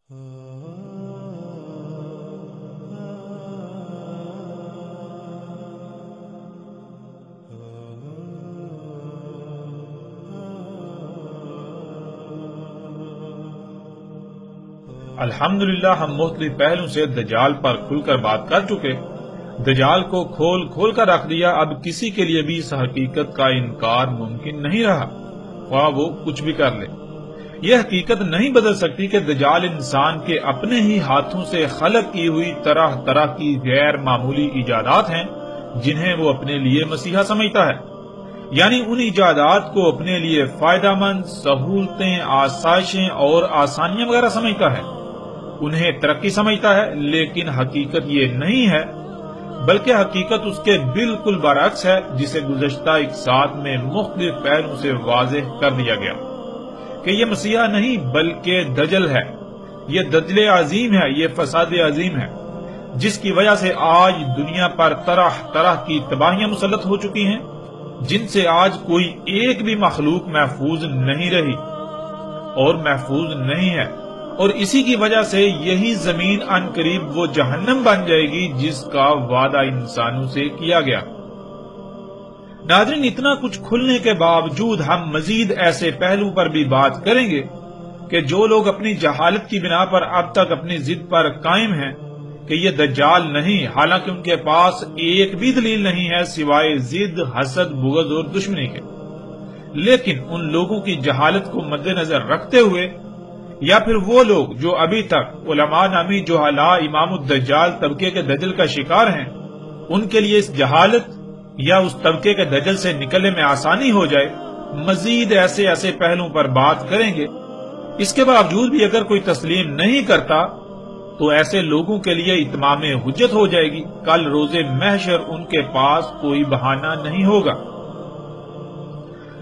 الحمدللہ ہم مختلف پہلوں سے دجال پر کھل کر بات کر چکے۔ دجال کو کھول کر رکھ دیا، اب کسی کے لیے بھی اس حقیقت کا انکار ممکن نہیں رہا، خواہ وہ کچھ بھی کر لے۔ یہ حقیقت نہیں بدل سکتی کہ دجال انسان کے اپنے ہی ہاتھوں سے خلق کی ہوئی طرح طرح کی غیر معمولی ایجادات ہیں جنہیں وہ اپنے لیے مسیحا سمجھتا ہے، یعنی ان ایجادات کو اپنے لیے فائدہ مند، سہولتیں، آسائشیں اور آسانیاں وغیرہ سمجھتا ہے، انہیں ترقی سمجھتا ہے، لیکن حقیقت یہ نہیں ہے، بلکہ حقیقت اس کے بالکل برعکس ہے، جسے گزشتہ ایک ساتھ میں مختلف پہلوں سے واضح کر دیا گیا کہ یہ مسیحا نہیں بلکہ دجل ہے، یہ دجل عظیم ہے، یہ فساد عظیم ہے، جس کی وجہ سے آج دنیا پر طرح طرح کی تباہیاں مسلط ہو چکی ہیں، جن سے آج کوئی ایک بھی مخلوق محفوظ نہیں رہی اور محفوظ نہیں ہے، اور اسی کی وجہ سے یہی زمین ان قریب وہ جہنم بن جائے گی جس کا وعدہ انسانوں سے کیا گیا۔ ناظرین، اتنا کچھ کھلنے کے باوجود ہم مزید ایسے پہلو پر بھی بات کریں گے کہ جو لوگ اپنی جہالت کی بنا پر اب تک اپنی ضد پر قائم ہیں کہ یہ دجال نہیں، حالانکہ ان کے پاس ایک بھی دلیل نہیں ہے سوائے ضد، حسد، بغض اور دشمنی کے، لیکن ان لوگوں کی جہالت کو مد نظر رکھتے ہوئے، یا پھر وہ لوگ جو ابھی تک علماء نامی جہلاء امام الدجال طبقے کے دجل کا شکار ہیں، ان کے لیے اس جہالت یا اس طبقے کے دجل سے نکلنے میں آسانی ہو جائے، مزید ایسے پہلوں پر بات کریں گے۔ اس کے باوجود بھی اگر کوئی تسلیم نہیں کرتا تو ایسے لوگوں کے لیے اتمام حجت ہو جائے گی، کل روز محشر ان کے پاس کوئی بہانہ نہیں ہوگا۔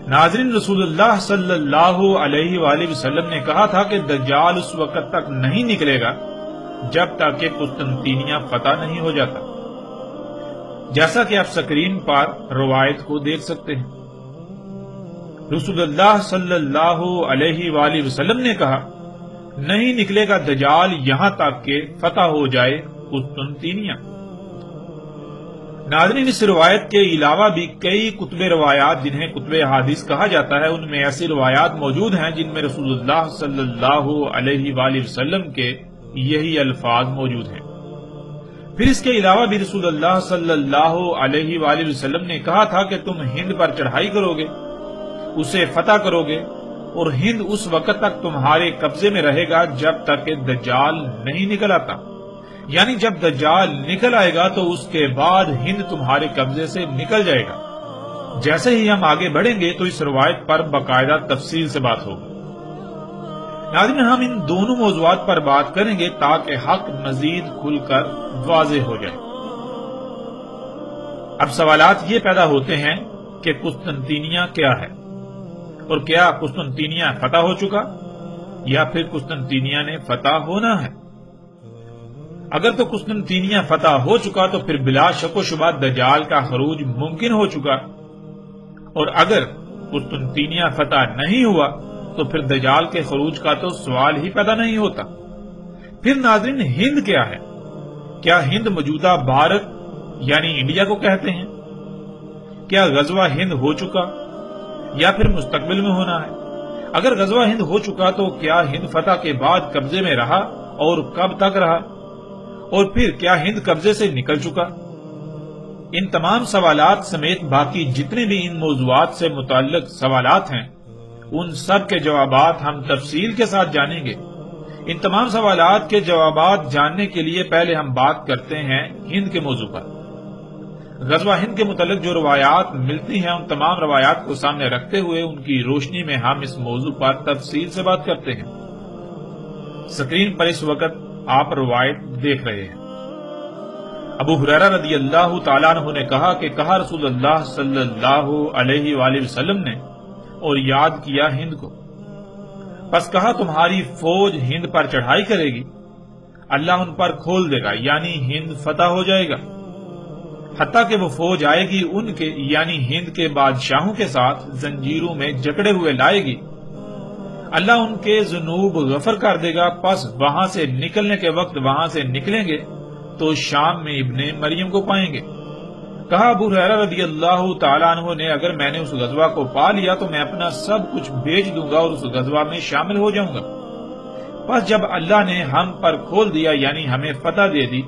ناظرین، رسول اللہ صلی اللہ علیہ وآلہ وسلم نے کہا تھا کہ دجال اس وقت تک نہیں نکلے گا جب تک کہ قسطنطینیہ فتح نہیں ہو جاتا، جیسا کہ آپ سکرین پر روایت کو دیکھ سکتے ہیں۔ رسول اللہ صلی اللہ علیہ وآلہ وسلم نے کہا، نہیں نکلے گا دجال یہاں تک کہ فتح ہو جائے قسطنطینیہ۔ ناظرین، اس روایت کے علاوہ بھی کئی کتب روایات جنہیں کتب احادیث کہا جاتا ہے، ان میں ایسی روایات موجود ہیں جن میں رسول اللہ صلی اللہ علیہ وآلہ وسلم کے یہی الفاظ موجود ہیں۔ پھر اس کے علاوہ بھی رسول اللہ صلی اللہ علیہ وآلہ وسلم نے کہا تھا کہ تم ہند پر چڑھائی کرو گے، اسے فتح کرو گے، اور ہند اس وقت تک تمہارے قبضے میں رہے گا جب تک کہ دجال نہیں نکل آتا، یعنی جب دجال نکل آئے گا تو اس کے بعد ہند تمہارے قبضے سے نکل جائے گا۔ جیسے ہی ہم آگے بڑھیں گے تو اس روایت پر باقاعدہ تفصیل سے بات ہوگی۔ ناظرین، ہم ان دونوں موضوعات پر بات کریں گے تاکہ حق مزید کھل کر واضح ہو جائے۔ اب سوالات یہ پیدا ہوتے ہیں کہ قسطنطینیہ کیا ہے، اور کیا قسطنطینیہ فتح ہو چکا یا پھر قسطنطینیہ نے فتح ہونا ہے؟ اگر تو قسطنطینیہ فتح ہو چکا تو پھر بلا شک و شبہ دجال کا خروج ممکن ہو چکا، اور اگر قسطنطینیہ فتح نہیں ہوا تو پھر دجال کے خروج کا تو سوال ہی پیدا نہیں ہوتا۔ پھر ناظرین، ہند کیا ہے؟ کیا ہند موجودہ بھارت یعنی انڈیا کو کہتے ہیں؟ کیا غزوہ ہند ہو چکا یا پھر مستقبل میں ہونا ہے؟ اگر غزوہ ہند ہو چکا تو کیا ہند فتح کے بعد قبضے میں رہا اور کب تک رہا؟ اور پھر کیا ہند قبضے سے نکل چکا؟ ان تمام سوالات سمیت باقی جتنے بھی ان موضوعات سے متعلق سوالات ہیں، ان سب کے جوابات ہم تفصیل کے ساتھ جانیں گے۔ ان تمام سوالات کے جوابات جاننے کے لیے پہلے ہم بات کرتے ہیں ہند کے موضوع پر۔ غزوہ ہند کے متعلق جو روایات ملتی ہیں، ان تمام روایات کو سامنے رکھتے ہوئے ان کی روشنی میں ہم اس موضوع پر تفصیل سے بات کرتے ہیں۔ سکرین پر اس وقت آپ روایت دیکھ رہے ہیں۔ ابو ہریرہ رضی اللہ تعالیٰ عنہ نے کہا کہ کہا رسول اللہ صلی اللہ علیہ وآلہ وسلم نے، اور یاد کیا ہند کو، پس کہا تمہاری فوج ہند پر چڑھائی کرے گی، اللہ ان پر کھول دے گا، یعنی ہند فتح ہو جائے گا، حتیٰ کہ وہ فوج آئے گی ان کے یعنی ہند کے بادشاہوں کے ساتھ زنجیروں میں جکڑے ہوئے لائے گی، اللہ ان کے ذنوب غفر کر دے گا، پس وہاں سے نکلنے کے وقت وہاں سے نکلیں گے تو شام میں ابن مریم کو پائیں گے۔ کہا ابو ہریرہ رضی اللہ تعالیٰ عنہ نے اگر میں نے اس غزوہ کو پا لیا تو میں اپنا سب کچھ بیچ دوں گا اور اس غزوہ میں شامل ہو جاؤں گا۔ پس جب اللہ نے ہم پر کھول دیا یعنی ہمیں فتح دے دی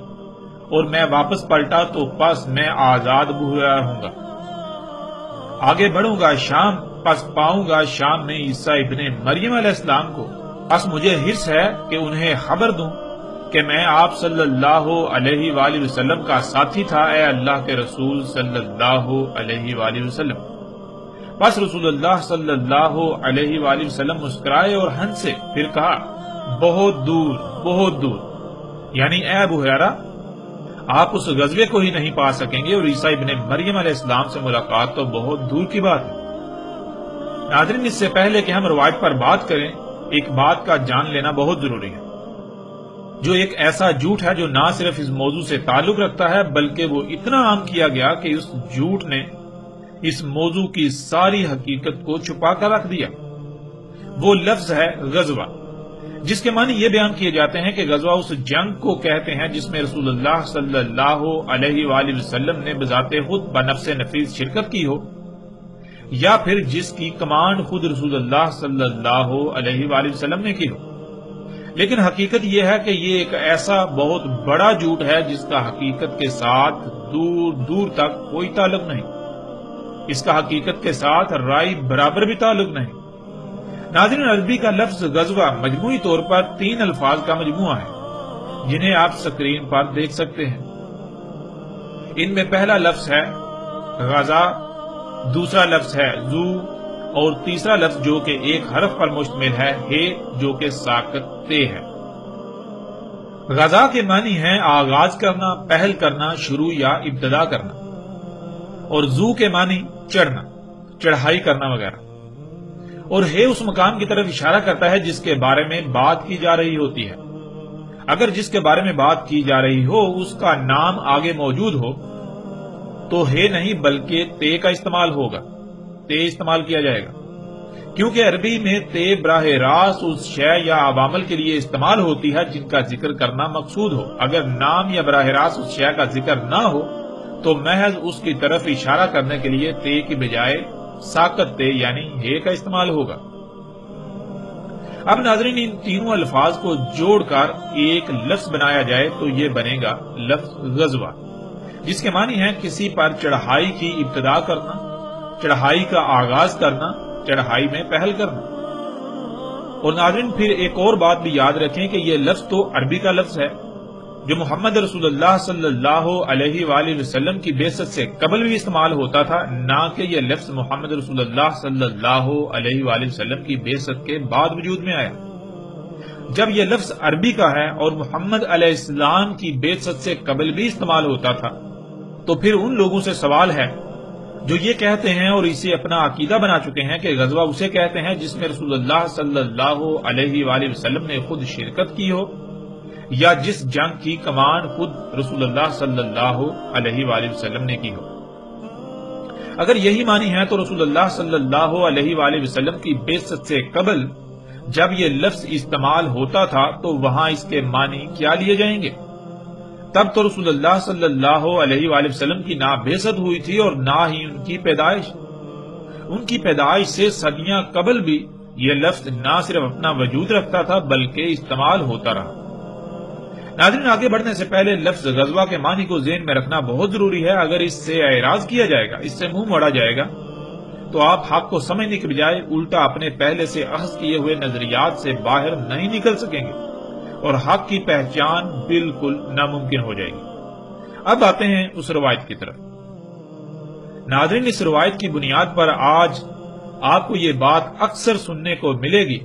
اور میں واپس پلٹا تو پس میں آزاد ابو ہریرہ ہوں گا۔ آگے بڑھوں گا شام، پس پاؤں گا شام میں عیسیٰ ابن مریم علیہ السلام کو، پس مجھے حرص ہے کہ انہیں خبر دوں کہ میں آپ صلی اللہ علیہ وآلہ وسلم کا ساتھی تھا، اے اللہ کے رسول صلی اللہ علیہ وآلہ وسلم۔ پس رسول اللہ صلی اللہ علیہ وآلہ وسلم مسکرائے اور ہنسے، پھر کہا بہت دور بہت دور، یعنی اے ابو ہریرہ آپ اس غزوے کو ہی نہیں پا سکیں گے اور عیسیٰ ابن مریم علیہ السلام سے ملاقات تو بہت دور کی بات ہے۔ ناظرین، اس سے پہلے کہ ہم روایت پر بات کریں، ایک بات کا جان لینا بہت ضروری ہے، جو ایک ایسا جھوٹ ہے جو نہ صرف اس موضوع سے تعلق رکھتا ہے بلکہ وہ اتنا عام کیا گیا کہ اس جھوٹ نے اس موضوع کی ساری حقیقت کو چھپا کر رکھ دیا۔ وہ لفظ ہے غزوہ، جس کے معنی یہ بیان کیے جاتے ہیں کہ غزوہ اس جنگ کو کہتے ہیں جس میں رسول اللہ صلی اللہ علیہ وآلہ وسلم نے بذات خود بنفس نفیس شرکت کی ہو، یا پھر جس کی کمانڈ خود رسول اللہ صلی اللہ علیہ وآلہ وسلم نے کی ہو۔ لیکن حقیقت یہ ہے کہ یہ ایک ایسا بہت بڑا جھوٹ ہے جس کا حقیقت کے ساتھ دور دور تک کوئی تعلق نہیں، اس کا حقیقت کے ساتھ رائی برابر بھی تعلق نہیں۔ ناظرین، عربی کا لفظ غزوہ مجموعی طور پر 3 الفاظ کا مجموعہ ہے جنہیں آپ سکرین پر دیکھ سکتے ہیں۔ ان میں پہلا لفظ ہے غزا، دوسرا لفظ ہے زو اور تیسرا لفظ جو کہ ایک حرف پر مشتمل ہے جو کہ ساکت تے ہے۔ غزا کے معنی ہے آغاز کرنا، پہل کرنا، شروع یا ابتدا کرنا، اور زو کے معنی چڑھنا، چڑھائی کرنا وغیرہ، اور اس مقام کی طرف اشارہ کرتا ہے جس کے بارے میں بات کی جا رہی ہوتی ہے۔ اگر جس کے بارے میں بات کی جا رہی ہو اس کا نام آگے موجود ہو تو نہیں بلکہ تے کا استعمال ہوگا، تے استعمال کیا جائے گا، کیونکہ عربی میں تے براہ راست اس شے یا عوامل کے لیے استعمال ہوتی ہے جن کا ذکر کرنا مقصود ہو۔ اگر نام یا براہ راست اس شے کا ذکر نہ ہو تو محض اس کی طرف اشارہ کرنے کے لیے تے کی بجائے ساکت تے یعنی کا استعمال ہوگا۔ اب ناظرین، ان تینوں الفاظ کو جوڑ کر ایک لفظ بنایا جائے تو یہ بنے گا لفظ غزوہ، جس کے معنی ہے کسی پر چڑھائی کی ابتدا کرنا، چڑھائی کا آغاز کرنا، چڑھائی میں پہل کرنا۔ اور ناظرین، پھر ایک اور بات بھی یاد رکھیں کہ یہ لفظ تو عربی کا لفظ ہے جو محمد رسول اللہ صلی اللہ علیہ وآلہ وسلم کی بعثت سے قبل بھی استعمال ہوتا تھا، نہ کہ یہ لفظ محمد رسول اللہ صلی اللہ علیہ وآلہ وسلم کی بعثت کے بعد وجود میں آیا۔ جب یہ لفظ عربی کا ہے اور محمد علیہ السلام کی بعثت سے قبل بھی استعمال ہوتا تھا تو پھر ان لوگوں سے سوال ہے جو یہ کہتے ہیں اور اسے اپنا عقیدہ بنا چکے ہیں کہ غزوہ اسے کہتے ہیں جس میں رسول اللہ صلی اللہ علیہ وآلہ وسلم نے خود شرکت کی ہو یا جس جنگ کی کمان خود رسول اللہ صلی اللہ علیہ وآلہ وسلم نے کی ہو۔ اگر یہی معنی ہے تو رسول اللہ صلی اللہ علیہ وآلہ وسلم کی بعثت سے قبل جب یہ لفظ استعمال ہوتا تھا تو وہاں اس کے معنی کیا لیے جائیں گے؟ تب تو رسول اللہ صلی اللہ علیہ وآلہ وسلم کی نہ بعثت ہوئی تھی اور نہ ہی ان کی پیدائش۔ ان کی پیدائش سے صدیاں قبل بھی یہ لفظ نہ صرف اپنا وجود رکھتا تھا بلکہ استعمال ہوتا رہا۔ ناظرین، آگے بڑھنے سے پہلے لفظ غزوہ کے معنی کو ذہن میں رکھنا بہت ضروری ہے۔ اگر اس سے اعراض کیا جائے گا، اس سے منہ موڑا جائے گا تو آپ حق کو سمجھنے کے بجائے الٹا اپنے پہلے سے اخذ کیے ہوئے نظریات سے باہر نہیں نکل سکیں گے اور حق کی پہچان بالکل ناممکن ہو جائے گی۔ اب آتے ہیں اس روایت کی طرف۔ ناظرین، اس روایت کی بنیاد پر آج آپ کو یہ بات اکثر سننے کو ملے گی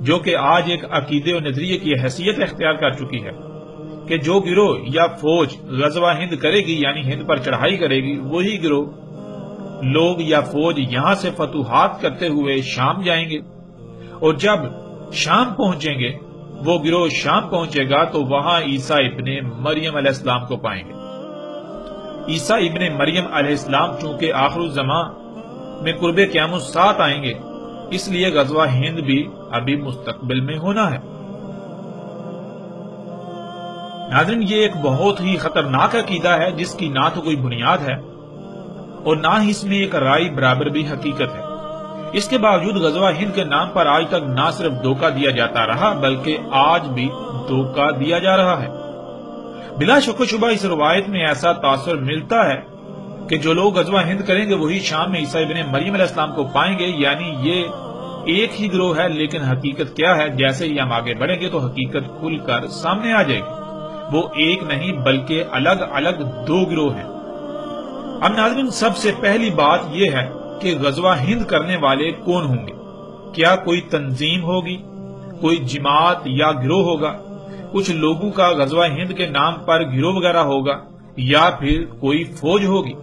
جو کہ آج ایک عقیدے و نظریے کی حیثیت اختیار کر چکی ہے کہ جو گروہ یا فوج غزوہ ہند کرے گی یعنی ہند پر چڑھائی کرے گی، وہی گروہ لوگ یا فوج یہاں سے فتوحات کرتے ہوئے شام جائیں گے، اور جب شام پہنچیں گے، وہ گروہ شام پہنچے گا تو وہاں عیسیٰ ابن مریم علیہ السلام کو پائیں گے۔ عیسیٰ ابن مریم علیہ السلام چونکہ آخر الزمان میں قرب قیامت ساتھ آئیں گے اس لیے غزوہ ہند بھی ابھی مستقبل میں ہونا ہے۔ ناظرین، یہ ایک بہت ہی خطرناک عقیدہ ہے جس کی نہ تو کوئی بنیاد ہے اور نہ ہی اس میں ایک رائے برابر بھی حقیقت ہے۔ اس کے باوجود غزوہ ہند کے نام پر آج تک نہ صرف دھوکہ دیا جاتا رہا بلکہ آج بھی دھوکہ دیا جا رہا ہے۔ بلا شک و شبہ اس روایت میں ایسا تاثر ملتا ہے کہ جو لوگ غزوہ ہند کریں گے وہی شام میں عیسیٰ ابن مریم علیہ السلام کو پائیں گے، یعنی یہ ایک ہی گروہ ہے، لیکن حقیقت کیا ہے؟ جیسے ہی ہم آگے بڑھیں گے تو حقیقت کھل کر سامنے آ جائے گی۔ وہ ایک نہیں بلکہ الگ الگ دو گروہ ہیں۔ اب ناظرین، سب سے پہلی بات یہ ہے کہ غزوہ ہند کرنے والے کون ہوں گے؟ کیا کوئی تنظیم ہوگی، کوئی جماعت یا گروہ ہوگا، کچھ لوگوں کا غزوہ ہند کے نام پر گروہ وغیرہ ہوگا، یا پھر کوئی فوج ہوگی؟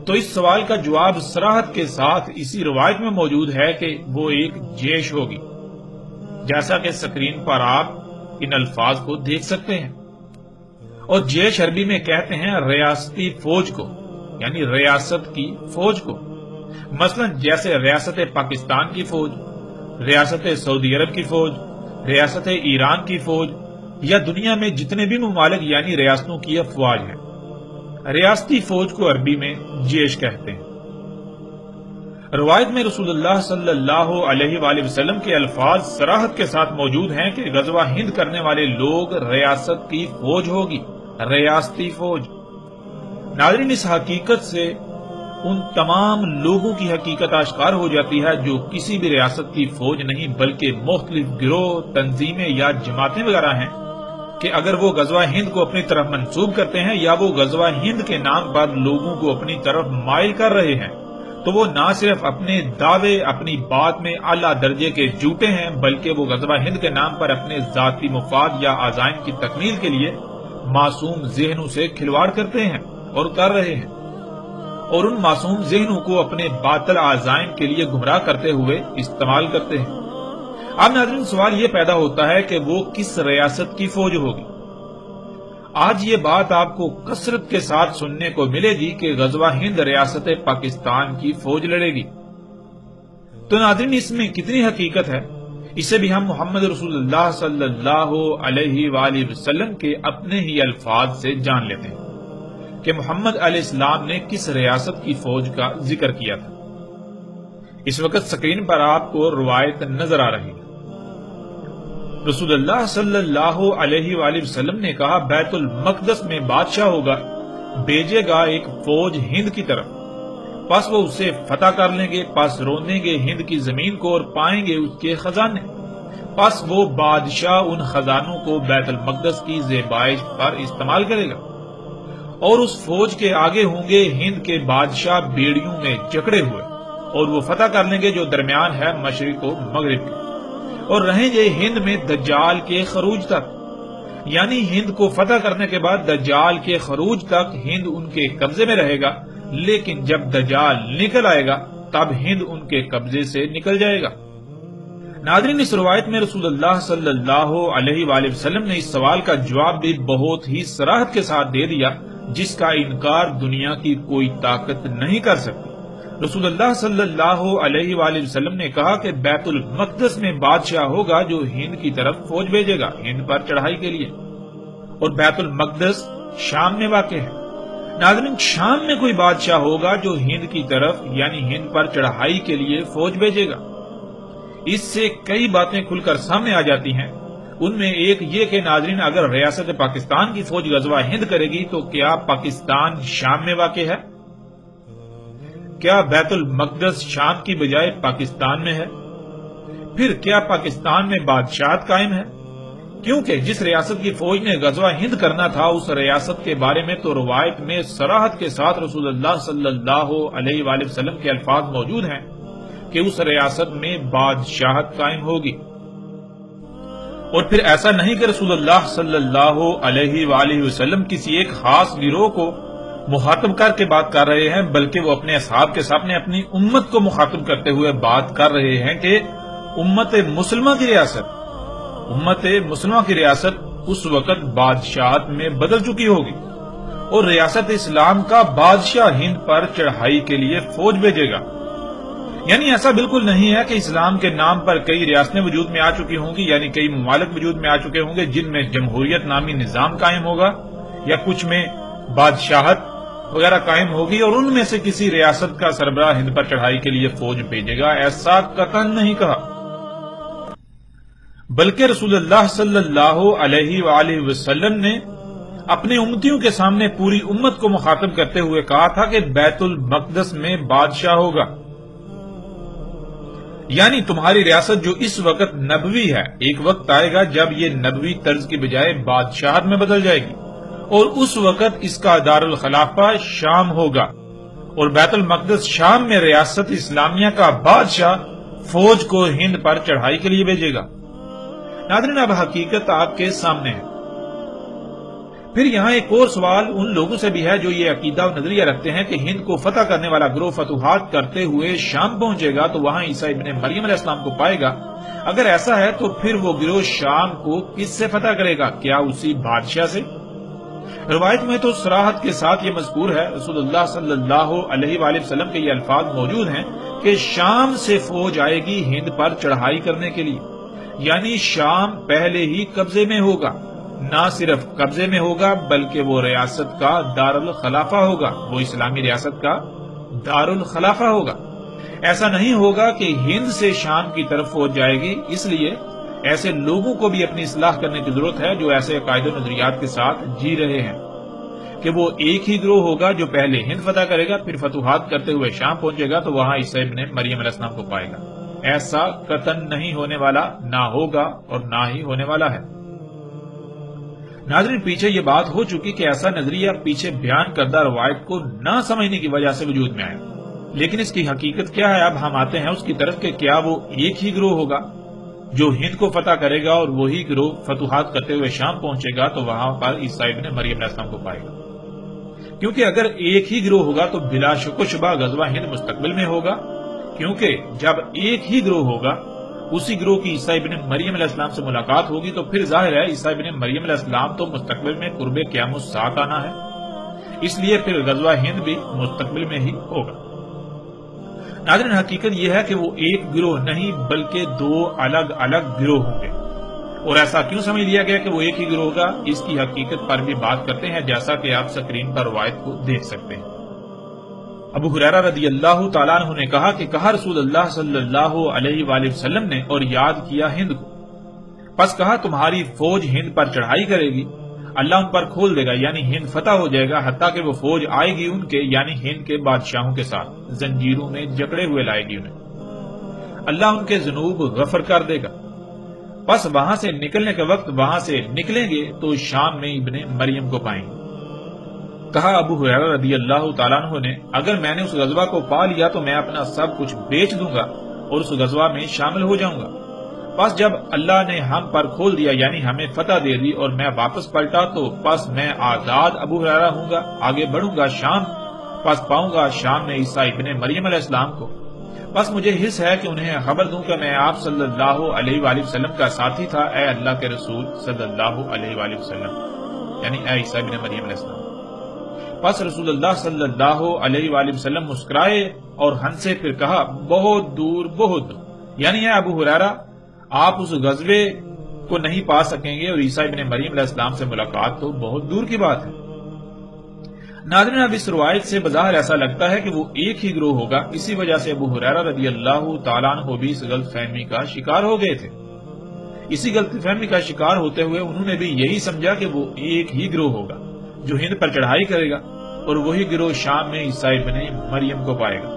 تو اس سوال کا جواب صراحت کے ساتھ اسی روایت میں موجود ہے کہ وہ ایک جیش ہوگی، جیسا کہ سکرین پر آپ ان الفاظ کو دیکھ سکتے ہیں۔ اور جیش عربی میں کہتے ہیں ریاستی فوج کو، یعنی ریاست کی فوج کو۔ مثلا جیسے ریاست پاکستان کی فوج، ریاست سعودی عرب کی فوج، ریاست ایران کی فوج، یا دنیا میں جتنے بھی ممالک یعنی ریاستوں کی افواج ہیں، ریاستی فوج کو عربی میں جیش کہتے ہیں۔ روایت میں رسول اللہ صلی اللہ علیہ وآلہ وسلم کے الفاظ صراحت کے ساتھ موجود ہیں کہ غزوہ ہند کرنے والے لوگ ریاست کی فوج ہوگی، ریاستی فوج۔ ناظرین، اس حقیقت سے ان تمام لوگوں کی حقیقت آشکار ہو جاتی ہے جو کسی بھی ریاست کی فوج نہیں بلکہ مختلف گروہ، تنظیمیں یا جماعتیں وغیرہ ہیں، کہ اگر وہ غزوہ ہند کو اپنی طرف منسوب کرتے ہیں یا وہ غزوہ ہند کے نام پر لوگوں کو اپنی طرف مائل کر رہے ہیں، تو وہ نہ صرف اپنے دعوے، اپنی بات میں اعلیٰ درجے کے جھوٹے ہیں بلکہ وہ غزوہ ہند کے نام پر اپنے ذاتی مفاد یا عزائم کی تکمیل کے لیے معصوم ذہنوں سے کھلواڑ کرتے ہیں اور کر رہے ہیں، اور ان معصوم ذہنوں کو اپنے باطل عزائم کے لیے گمراہ کرتے ہوئے استعمال کرتے ہیں۔ اب ناظرین، سوال یہ پیدا ہوتا ہے کہ وہ کس ریاست کی فوج ہوگی؟ آج یہ بات آپ کو کثرت کے ساتھ سننے کو ملے گی کہ غزوہ ہند ریاست پاکستان کی فوج لڑے گی۔ تو ناظرین، اس میں کتنی حقیقت ہے؟ اسے بھی ہم محمد رسول اللہ صلی اللہ علیہ وآلہ وسلم کے اپنے ہی الفاظ سے جان لیتے ہیں کہ محمد علیہ السلام نے کس ریاست کی فوج کا ذکر کیا تھا۔ اس وقت سکرین پر آپ کو روایت نظر آ رہی ہے۔ رسول اللہ صلی اللہ علیہ وآلہ وسلم نے کہا، بیت المقدس میں بادشاہ ہوگا، بھیجے گا ایک فوج ہند کی طرف، پس وہ اسے فتح کر لیں گے، پس روندیں گے ہند کی زمین کو اور پائیں گے اس کے خزانے، پس وہ بادشاہ ان خزانوں کو بیت المقدس کی زیبائش پر استعمال کرے گا، اور اس فوج کے آگے ہوں گے ہند کے بادشاہ بیڑیوں میں جکڑے ہوئے، اور وہ فتح کر لیں گے جو درمیان ہے مشرق و مغرب کے، اور رہیں گے ہند میں دجال کے خروج تک، یعنی ہند کو فتح کرنے کے بعد دجال کے خروج تک ہند ان کے قبضے میں رہے گا، لیکن جب دجال نکل آئے گا تب ہند ان کے قبضے سے نکل جائے گا۔ ناظرین، اس روایت میں رسول اللہ صلی اللہ علیہ وآلہ وسلم نے اس سوال کا جواب بھی بہت ہی صراحت کے ساتھ دے دیا جس کا انکار دنیا کی کوئی طاقت نہیں کر سکتی۔ رسول اللہ صلی اللہ علیہ وآلہ وسلم نے کہا کہ بیت المقدس میں بادشاہ ہوگا جو ہند کی طرف فوج بھیجے گا ہند پر چڑھائی کے لیے، اور بیت المقدس شام میں واقع ہے۔ ناظرین، شام میں کوئی بادشاہ ہوگا جو ہند کی طرف یعنی ہند پر چڑھائی کے لیے فوج بھیجے گا۔ اس سے کئی باتیں کھل کر سامنے آ جاتی ہیں۔ ان میں ایک یہ کہ ناظرین، اگر ریاست پاکستان کی فوج غزوہ ہند کرے گی تو کیا پاکستان شام میں واقع ہے؟ کیا بیت المقدس شام کی بجائے پاکستان میں ہے؟ پھر کیا پاکستان میں بادشاہت قائم ہے؟ کیونکہ جس ریاست کی فوج نے غزوہ ہند کرنا تھا اس ریاست کے بارے میں تو روایت میں صراحت کے ساتھ رسول اللہ صلی اللہ علیہ وآلہ وسلم کے الفاظ موجود ہیں کہ اس ریاست میں بادشاہت قائم ہوگی۔ اور پھر ایسا نہیں کہ رسول اللہ صلی اللہ علیہ وآلہ وسلم کسی ایک خاص گروہ کو مخاطب کر کے بات کر رہے ہیں، بلکہ وہ اپنے اصحاب کے سامنے اپنی امت کو مخاطب کرتے ہوئے بات کر رہے ہیں کہ امت مسلمہ کی ریاست اس وقت بادشاہت میں بدل چکی ہوگی، اور ریاست اسلام کا بادشاہ ہند پر چڑھائی کے لیے فوج بھیجے گا۔ یعنی ایسا بالکل نہیں ہے کہ اسلام کے نام پر کئی ریاستیں وجود میں آ چکی ہوں گی، یعنی کئی ممالک وجود میں آ چکے ہوں گے جن میں جمہوریت نامی نظام قائم ہوگا یا کچھ میں بادشاہت وغیرہ قائم ہوگی اور ان میں سے کسی ریاست کا سربراہ ہند پر چڑھائی کے لیے فوج بھیجے گا، ایسا قطعاً نہیں کہا۔ بلکہ رسول اللہ صلی اللہ علیہ وآلہ وسلم نے اپنے امتیوں کے سامنے پوری امت کو مخاطب کرتے ہوئے کہا تھا کہ بیت المقدس میں بادشاہ ہوگا، یعنی تمہاری ریاست جو اس وقت نبوی ہے، ایک وقت آئے گا جب یہ نبوی طرز کی بجائے بادشاہت میں بدل جائے گی، اور اس وقت اس کا دارالخلافہ شام ہوگا، اور بیت المقدس شام میں ریاست اسلامیہ کا بادشاہ فوج کو ہند پر چڑھائی کے لیے بھیجے گا۔ ناظرین، اب حقیقت آپ کے سامنے ہے۔ پھر یہاں ایک اور سوال ان لوگوں سے بھی ہے جو یہ عقیدہ و نظریہ رکھتے ہیں کہ ہند کو فتح کرنے والا گروہ فتوحات کرتے ہوئے شام پہنچے گا تو وہاں عیسیٰ ابن مریم علیہ السلام کو پائے گا۔ اگر ایسا ہے تو پھر وہ گروہ شام کو کس سے فتح کرے گا؟ کیا اسی بادشاہ سے؟ روایت میں تو صراحت کے ساتھ یہ مذکور ہے، رسول اللہ صلی اللہ علیہ وآلہ وسلم کے یہ الفاظ موجود ہیں کہ شام سے فوج آئے گی ہند پر چڑھائی کرنے کے لیے، یعنی شام پہلے ہی قبضے میں ہوگا، نہ صرف قبضے میں ہوگا بلکہ وہ ریاست کا دارالخلافہ ہوگا، وہ اسلامی ریاست کا دارالخلافہ ہوگا۔ ایسا نہیں ہوگا کہ ہند سے شام کی طرف فوج جائے گی، اس لیے ایسے لوگوں کو بھی اپنی اصلاح کرنے کی ضرورت ہے جو ایسے عقائد و نظریات کے ساتھ جی رہے ہیں کہ وہ ایک ہی گروہ ہوگا جو پہلے ہند فتح کرے گا، پھر فتوحات کرتے ہوئے شام پہنچے گا تو وہاں عیسیٰ ابن مریم علیہ السلام کو پائے گا۔ ایسا قطعاً نہیں ہونے والا، نہ ہوگا اور نہ ہی ہونے والا ہے۔ ناظرین، پیچھے یہ بات ہو چکی کہ ایسا نظریہ پیچھے بیان کردہ روایت کو نہ سمجھنے کی وجہ سے وجود میں آیا، لیکن اس کی حقیقت کیا ہے؟ اب ہم آتے ہیں اس کی طرف کہ کیا وہ ایک ہی گروہ ہوگا جو ہند کو فتح کرے گا اور وہی گروہ فتوحات کرتے ہوئے شام پہنچے گا تو وہاں پر عیسیٰ ابن مریم علیہ السلام کو پائے گا؟ کیونکہ اگر ایک ہی گروہ ہوگا تو بلا شک و شبہ غزوہ ہند مستقبل میں ہوگا، کیونکہ جب ایک ہی گروہ ہوگا، اسی گروہ کی عیسیٰ ابن مریم علیہ السلام سے ملاقات ہوگی تو پھر ظاہر ہے عیسیٰ ابن مریم علیہ السلام تو مستقبل میں قرب قیام الساعہ آنا ہے، اس لیے پھر غزوہ ہند بھی مستقبل میں ہی ہوگا۔ ناظرین، حقیقت یہ ہے کہ وہ ایک گروہ نہیں بلکہ دو الگ الگ گروہ ہوں گے، اور ایسا کیوں سمجھ لیا گیا کہ وہ ایک ہی گروہ ہوگا؟ اس کی حقیقت پر بھی بات کرتے ہیں، جیسا کہ آپ سکرین پر روایت کو دیکھ سکتے ہیں۔ ابو ہریرہ رضی اللہ تعالیٰ عنہ نے کہا کہ کہا رسول اللہ صلی اللہ علیہ وآلہ وسلم نے اور یاد کیا ہند کو، پس کہا تمہاری فوج ہند پر چڑھائی کرے گی، اللہ ان پر کھول دے گا، یعنی ہند فتح ہو جائے گا، حتیٰ کہ وہ فوج آئے گی ان کے یعنی ہند کے بادشاہوں کے ساتھ زنجیروں میں جکڑے ہوئے لائے گی انہیں، اللہ ان کے ذنوب غفر کر دے گا، پس وہاں سے نکلنے کے وقت وہاں سے نکلیں گے تو شام میں ابن مریم کو پائیں گے۔ کہا ابو ہریرہ رضی اللہ تعالیٰ عنہ نے اگر میں نے اس غزوہ کو پا لیا تو میں اپنا سب کچھ بیچ دوں گا اور اس غزوہ میں شامل ہو جاؤں گا، پس جب اللہ نے ہم پر کھول دیا یعنی ہمیں فتح دے دی اور میں واپس پلٹا تو پس میں آزاد ابو ہریرہ ہوں گا، آگے بڑھوں گا شام، پس پاؤں گا شام میں عیسیٰ ابن مریم علیہ السلام کو، پس مجھے حس ہے کہ انہیں خبر دوں کہ میں آپ صلی اللہ علیہ وآلہ وسلم کا ساتھی تھا، اے اللہ کے رسول صلی اللہ علیہ وآلہ وسلم، یعنی اے عیسیٰ ابن مریم علیہ السلام۔ پس رسول اللہ صلی اللہ علیہ وآلہ وسلم مسکرائے اور ہنسے، پھر کہا بہت دور بہت دور، یعنی اے ابو ہریرہ آپ اس غزوے کو نہیں پا سکیں گے اور عیسیٰ ابن مریم علیہ السلام سے ملاقات تو بہت دور کی بات ہے۔ ناظرین، اب اس روایت سے بظاہر ایسا لگتا ہے کہ وہ ایک ہی گروہ ہوگا، اسی وجہ سے ابو ہریرہ رضی اللہ تعالیٰ عنہ بھی اس غلط فہمی کا شکار ہو گئے تھے۔ اسی غلط فہمی کا شکار ہوتے ہوئے انہوں نے بھی یہی سمجھا کہ وہ ایک ہی گروہ ہوگا جو ہند پر چڑھائی کرے گا اور وہی گروہ شام میں عیسیٰ ابن مریم کو پائے گا۔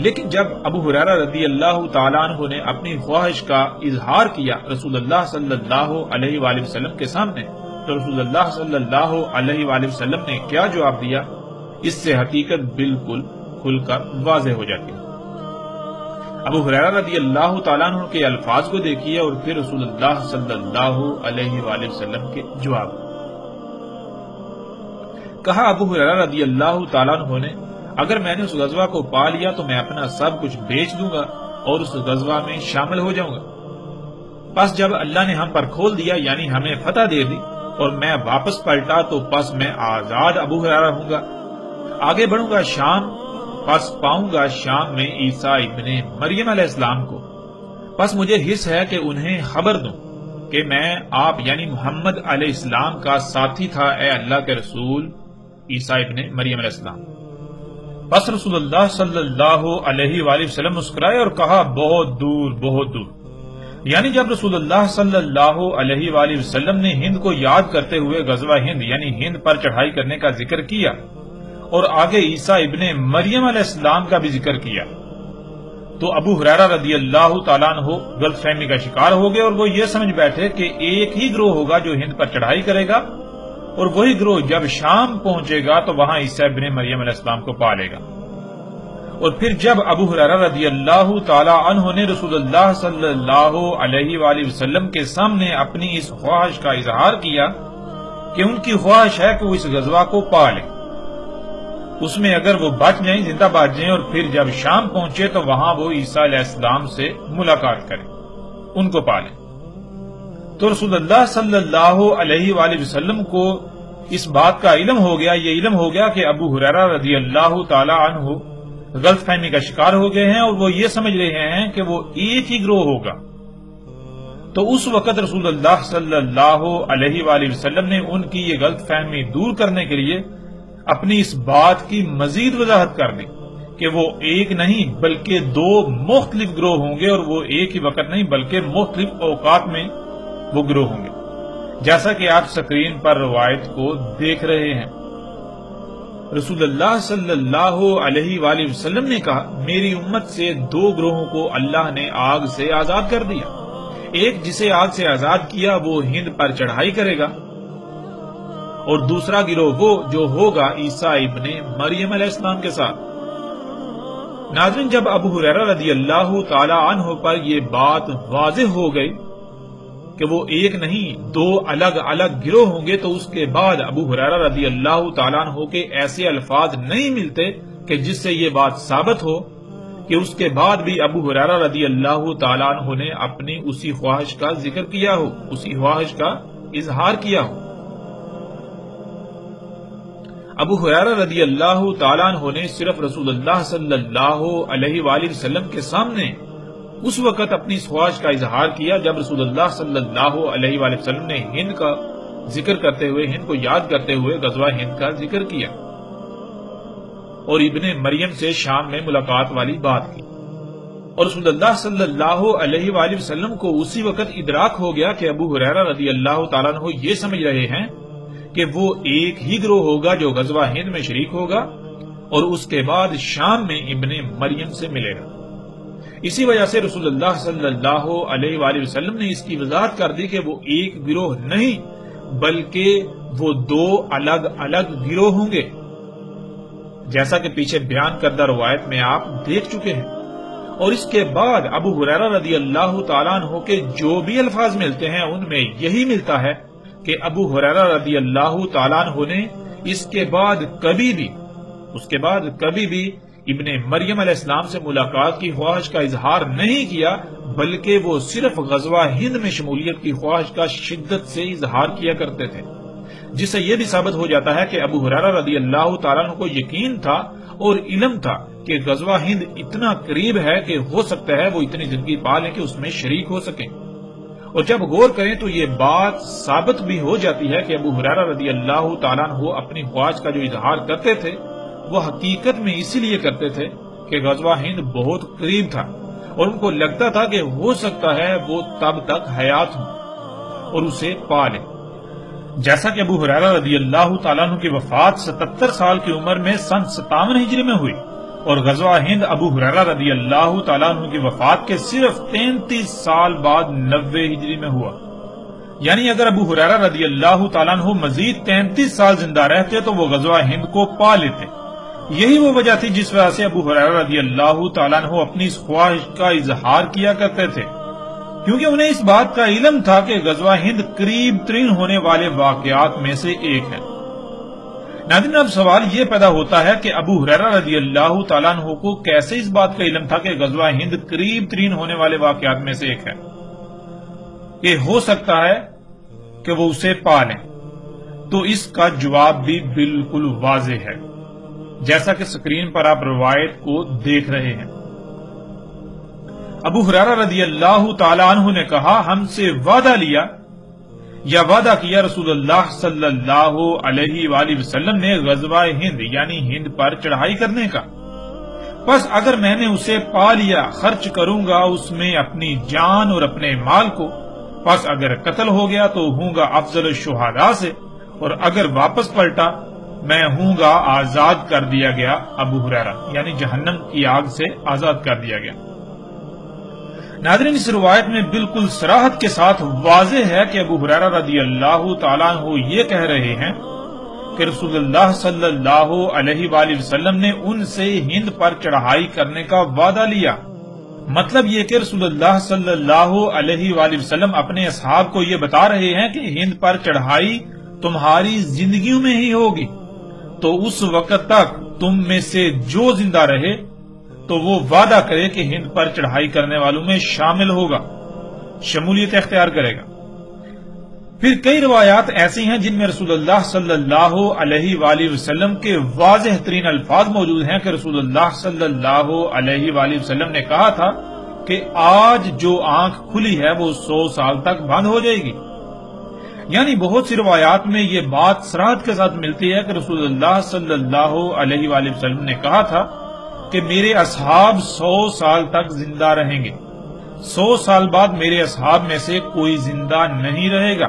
لیکن جب ابو ہریرہ رضی اللہ تعالیٰ عنہ نے اپنی خواہش کا اظہار کیا رسول اللہ صلی اللہ علیہ وآلہ وسلم کے سامنے تو رسول اللہ صلی اللہ علیہ وآلہ وسلم نے کیا جواب دیا، اس سے حقیقت بالکل کھل کر واضح ہو جاتی ہے۔ ابو ہریرہ رضی اللہ تعالیٰ عنہ کے الفاظ کو دیکھیے اور پھر رسول اللہ صلی اللہ علیہ وآلہ وسلم کے جواب۔ کہا ابو ہریرہ رضی اللہ تعالیٰ عنہ نے اگر میں نے اس غزوہ کو پا لیا تو میں اپنا سب کچھ بیچ دوں گا اور اس غزوہ میں شامل ہو جاؤں گا، پس جب اللہ نے ہم پر کھول دیا یعنی ہمیں فتح دے دی اور میں واپس پلٹا تو پس میں آزاد ابو ہریرہ ہوں گا، آگے بڑھوں گا شام، پس پاؤں گا شام میں عیسیٰ ابن مریم علیہ السلام کو، پس مجھے حس ہے کہ انہیں خبر دوں کہ میں آپ یعنی محمد علیہ السلام کا ساتھی تھا، اے اللہ کے رسول عیسیٰ ابن مریم علیہ السلام۔ پس رسول اللہ صلی اللہ علیہ وآلہ وسلم مسکرائے اور کہا بہت دور بہت دور، یعنی جب رسول اللہ صلی اللہ علیہ وآلہ وسلم نے ہند کو یاد کرتے ہوئے غزوہ ہند یعنی ہند پر چڑھائی کرنے کا ذکر کیا اور آگے عیسیٰ ابن مریم علیہ السلام کا بھی ذکر کیا تو ابو ہریرہ رضی اللہ تعالیٰ عنہ غلط فہمی کا شکار ہو گئے اور وہ یہ سمجھ بیٹھے کہ ایک ہی گروہ ہوگا جو ہند پر چڑھائی کرے گا اور وہی گروہ جب شام پہنچے گا تو وہاں عیسیٰ ابن مریم علیہ السلام کو پا لے گا۔ اور پھر جب ابو ہریرہ رضی اللہ تعالی عنہ نے رسول اللہ صلی اللہ علیہ وآلہ وسلم کے سامنے اپنی اس خواہش کا اظہار کیا کہ ان کی خواہش ہے کہ وہ اس غزوہ کو پا لیں، اس میں اگر وہ بچ جائیں زندہ بچ جائیں اور پھر جب شام پہنچے تو وہاں وہ عیسیٰ علیہ السلام سے ملاقات کریں، ان کو پا لیں، تو رسول اللہ صلی اللہ علیہ وآلہ وسلم کو اس بات کا علم ہو گیا، یہ علم ہو گیا کہ ابو ہریرہ رضی اللہ تعالی عنہ غلط فہمی کا شکار ہو گئے ہیں اور وہ یہ سمجھ رہے ہیں کہ وہ ایک ہی گروہ ہوگا۔ تو اس وقت رسول اللہ صلی اللہ علیہ وآلہ وسلم نے ان کی یہ غلط فہمی دور کرنے کے لیے اپنی اس بات کی مزید وضاحت کر دی کہ وہ ایک نہیں بلکہ دو مختلف گروہ ہوں گے اور وہ ایک ہی وقت نہیں بلکہ مختلف اوقات میں وہ گروہ ہوں گے، جیسا کہ آپ سکرین پر روایت کو دیکھ رہے ہیں۔ رسول اللہ صلی اللہ علیہ وآلہ وسلم نے کہا میری امت سے دو گروہوں کو اللہ نے آگ سے آزاد کر دیا، ایک جسے آگ سے آزاد کیا وہ ہند پر چڑھائی کرے گا اور دوسرا گروہ وہ جو ہوگا عیسیٰ ابن مریم علیہ السلام کے ساتھ۔ ناظرین، جب ابو ہریرہ رضی اللہ تعالی عنہ پر یہ بات واضح ہو گئی کہ وہ ایک نہیں دو الگ الگ گروہ ہوں گے تو اس کے بعد ابو ہریرہ رضی اللہ تعالیٰ عنہ کے ایسے الفاظ نہیں ملتے کہ جس سے یہ بات ثابت ہو کہ اس کے بعد بھی ابو ہریرہ رضی اللہ تعالیٰ عنہ نے اپنی اسی خواہش کا ذکر کیا ہو، اسی خواہش کا اظہار کیا ہو۔ ابو ہریرہ رضی اللہ تعالیٰ عنہ نے صرف رسول اللہ صلی اللہ علیہ وآلہ وسلم کے سامنے اس وقت اپنی خواہش کا اظہار کیا جب رسول اللہ صلی اللہ علیہ وآلہ وسلم نے ہند کا ذکر کرتے ہوئے ہند کو یاد کرتے ہوئے غزوہ ہند کا ذکر کیا اور ابن مریم سے شام میں ملاقات والی بات کی، اور رسول اللہ صلی اللہ علیہ وآلہ وسلم کو اسی وقت ادراک ہو گیا کہ ابو ہریرہ رضی اللہ تعالیٰ عنہ یہ سمجھ رہے ہیں کہ وہ ایک ہی گروہ ہوگا جو غزوہ ہند میں شریک ہوگا اور اس کے بعد شام میں ابن مریم سے ملے گا۔ اسی وجہ سے رسول اللہ صلی اللہ علیہ وآلہ وسلم نے اس کی وضاحت کر دی کہ وہ ایک گروہ نہیں بلکہ وہ دو الگ الگ گروہ ہوں گے، جیسا کہ پیچھے بیان کردہ روایت میں آپ دیکھ چکے ہیں۔ اور اس کے بعد ابو ہریرہ رضی اللہ تعالیٰ عنہ کے جو بھی الفاظ ملتے ہیں ان میں یہی ملتا ہے کہ ابو ہریرہ رضی اللہ تعالیٰ عنہ نے اس کے بعد کبھی بھی ابن مریم علیہ السلام سے ملاقات کی خواہش کا اظہار نہیں کیا بلکہ وہ صرف غزوہ ہند میں شمولیت کی خواہش کا شدت سے اظہار کیا کرتے تھے، جس سے یہ بھی ثابت ہو جاتا ہے کہ ابو ہریرہ رضی اللہ تعالیٰ عنہ کو یقین تھا اور علم تھا کہ غزوہ ہند اتنا قریب ہے کہ ہو سکتا ہے وہ اتنی زندگی پا لیں کہ اس میں شریک ہو سکیں۔ اور جب غور کریں تو یہ بات ثابت بھی ہو جاتی ہے کہ ابو ہریرہ رضی اللہ تعالیٰ عنہ اپنی خواہش کا جو اظہار کرتے تھے وہ حقیقت میں اسی لیے کرتے تھے کہ غزوہ ہند بہت قریب تھا اور ان کو لگتا تھا کہ ہو سکتا ہے وہ تب تک حیات ہوں اور اسے پا لیں۔ جیسا کہ ابو ہریرہ رضی اللہ تعالیٰ عنہ کی وفات 77 سال کی عمر میں سن 57 ہجری میں ہوئی اور غزوہ ہند ابو ہریرہ رضی اللہ تعالیٰ عنہ کی وفات کے صرف 33 سال بعد 90 ہجری میں ہوا، یعنی اگر ابو ہریرہ رضی اللہ تعالیٰ عنہ مزید 33 سال زندہ رہتے تو وہ غزوہ ہند کو پا لیتے۔ یہی وہ وجہ تھی جس وجہ سے ابو ہریرہ رضی اللہ تعالیٰ عنہ اپنی اس خواہش کا اظہار کیا کرتے تھے، کیونکہ انہیں اس بات کا علم تھا کہ غزوہ ہند قریب ترین ہونے والے واقعات میں سے ایک ہے۔ ناظرین، اب سوال یہ پیدا ہوتا ہے کہ ابو ہریرہ رضی اللہ تعالیٰ عنہ کو کیسے اس بات کا علم تھا کہ غزوہ ہند قریب ترین ہونے والے واقعات میں سے ایک ہے، کہ ہو سکتا ہے کہ وہ اسے پا لیں؟ تو اس کا جواب بھی بالکل واضح ہے، جیسا کہ سکرین پر آپ روایت کو دیکھ رہے ہیں۔ ابو ہریرہ رضی اللہ تعالی عنہ نے کہا ہم سے وعدہ لیا یا وعدہ کیا رسول اللہ صلی اللہ علیہ وآلہ وسلم نے غزوہ ہند یعنی ہند پر چڑھائی کرنے کا، بس اگر میں نے اسے پا لیا خرچ کروں گا اس میں اپنی جان اور اپنے مال کو، بس اگر قتل ہو گیا تو ہوں گا افضل الشہداء سے، اور اگر واپس پلٹا میں ہوں گا آزاد کر دیا گیا ابو ہریرہ، یعنی جہنم کی آگ سے آزاد کر دیا گیا۔ ناظرین، اس روایت میں بالکل صراحت کے ساتھ واضح ہے کہ ابو ہریرہ رضی اللہ تعالیٰ عنہ یہ کہہ رہے ہیں کہ رسول اللہ صلی اللہ علیہ وآلہ وسلم نے ان سے ہند پر چڑھائی کرنے کا وعدہ لیا۔ مطلب یہ کہ رسول اللہ صلی اللہ علیہ وآلہ وسلم اپنے اصحاب کو یہ بتا رہے ہیں کہ ہند پر چڑھائی تمہاری زندگیوں میں ہی ہوگی، تو اس وقت تک تم میں سے جو زندہ رہے تو وہ وعدہ کرے کہ ہند پر چڑھائی کرنے والوں میں شامل ہوگا، شمولیت اختیار کرے گا۔ پھر کئی روایات ایسی ہیں جن میں رسول اللہ صلی اللہ علیہ وآلہ وسلم کے واضح ترین الفاظ موجود ہیں کہ رسول اللہ صلی اللہ علیہ وآلہ وسلم نے کہا تھا کہ آج جو آنکھ کھلی ہے وہ 100 سال تک بند ہو جائے گی۔ یعنی بہت سی روایات میں یہ بات صراحت کے ساتھ ملتی ہے کہ رسول اللہ صلی اللہ علیہ وآلہ وسلم نے کہا تھا کہ میرے اصحاب 100 سال تک زندہ رہیں گے، 100 سال بعد میرے اصحاب میں سے کوئی زندہ نہیں رہے گا،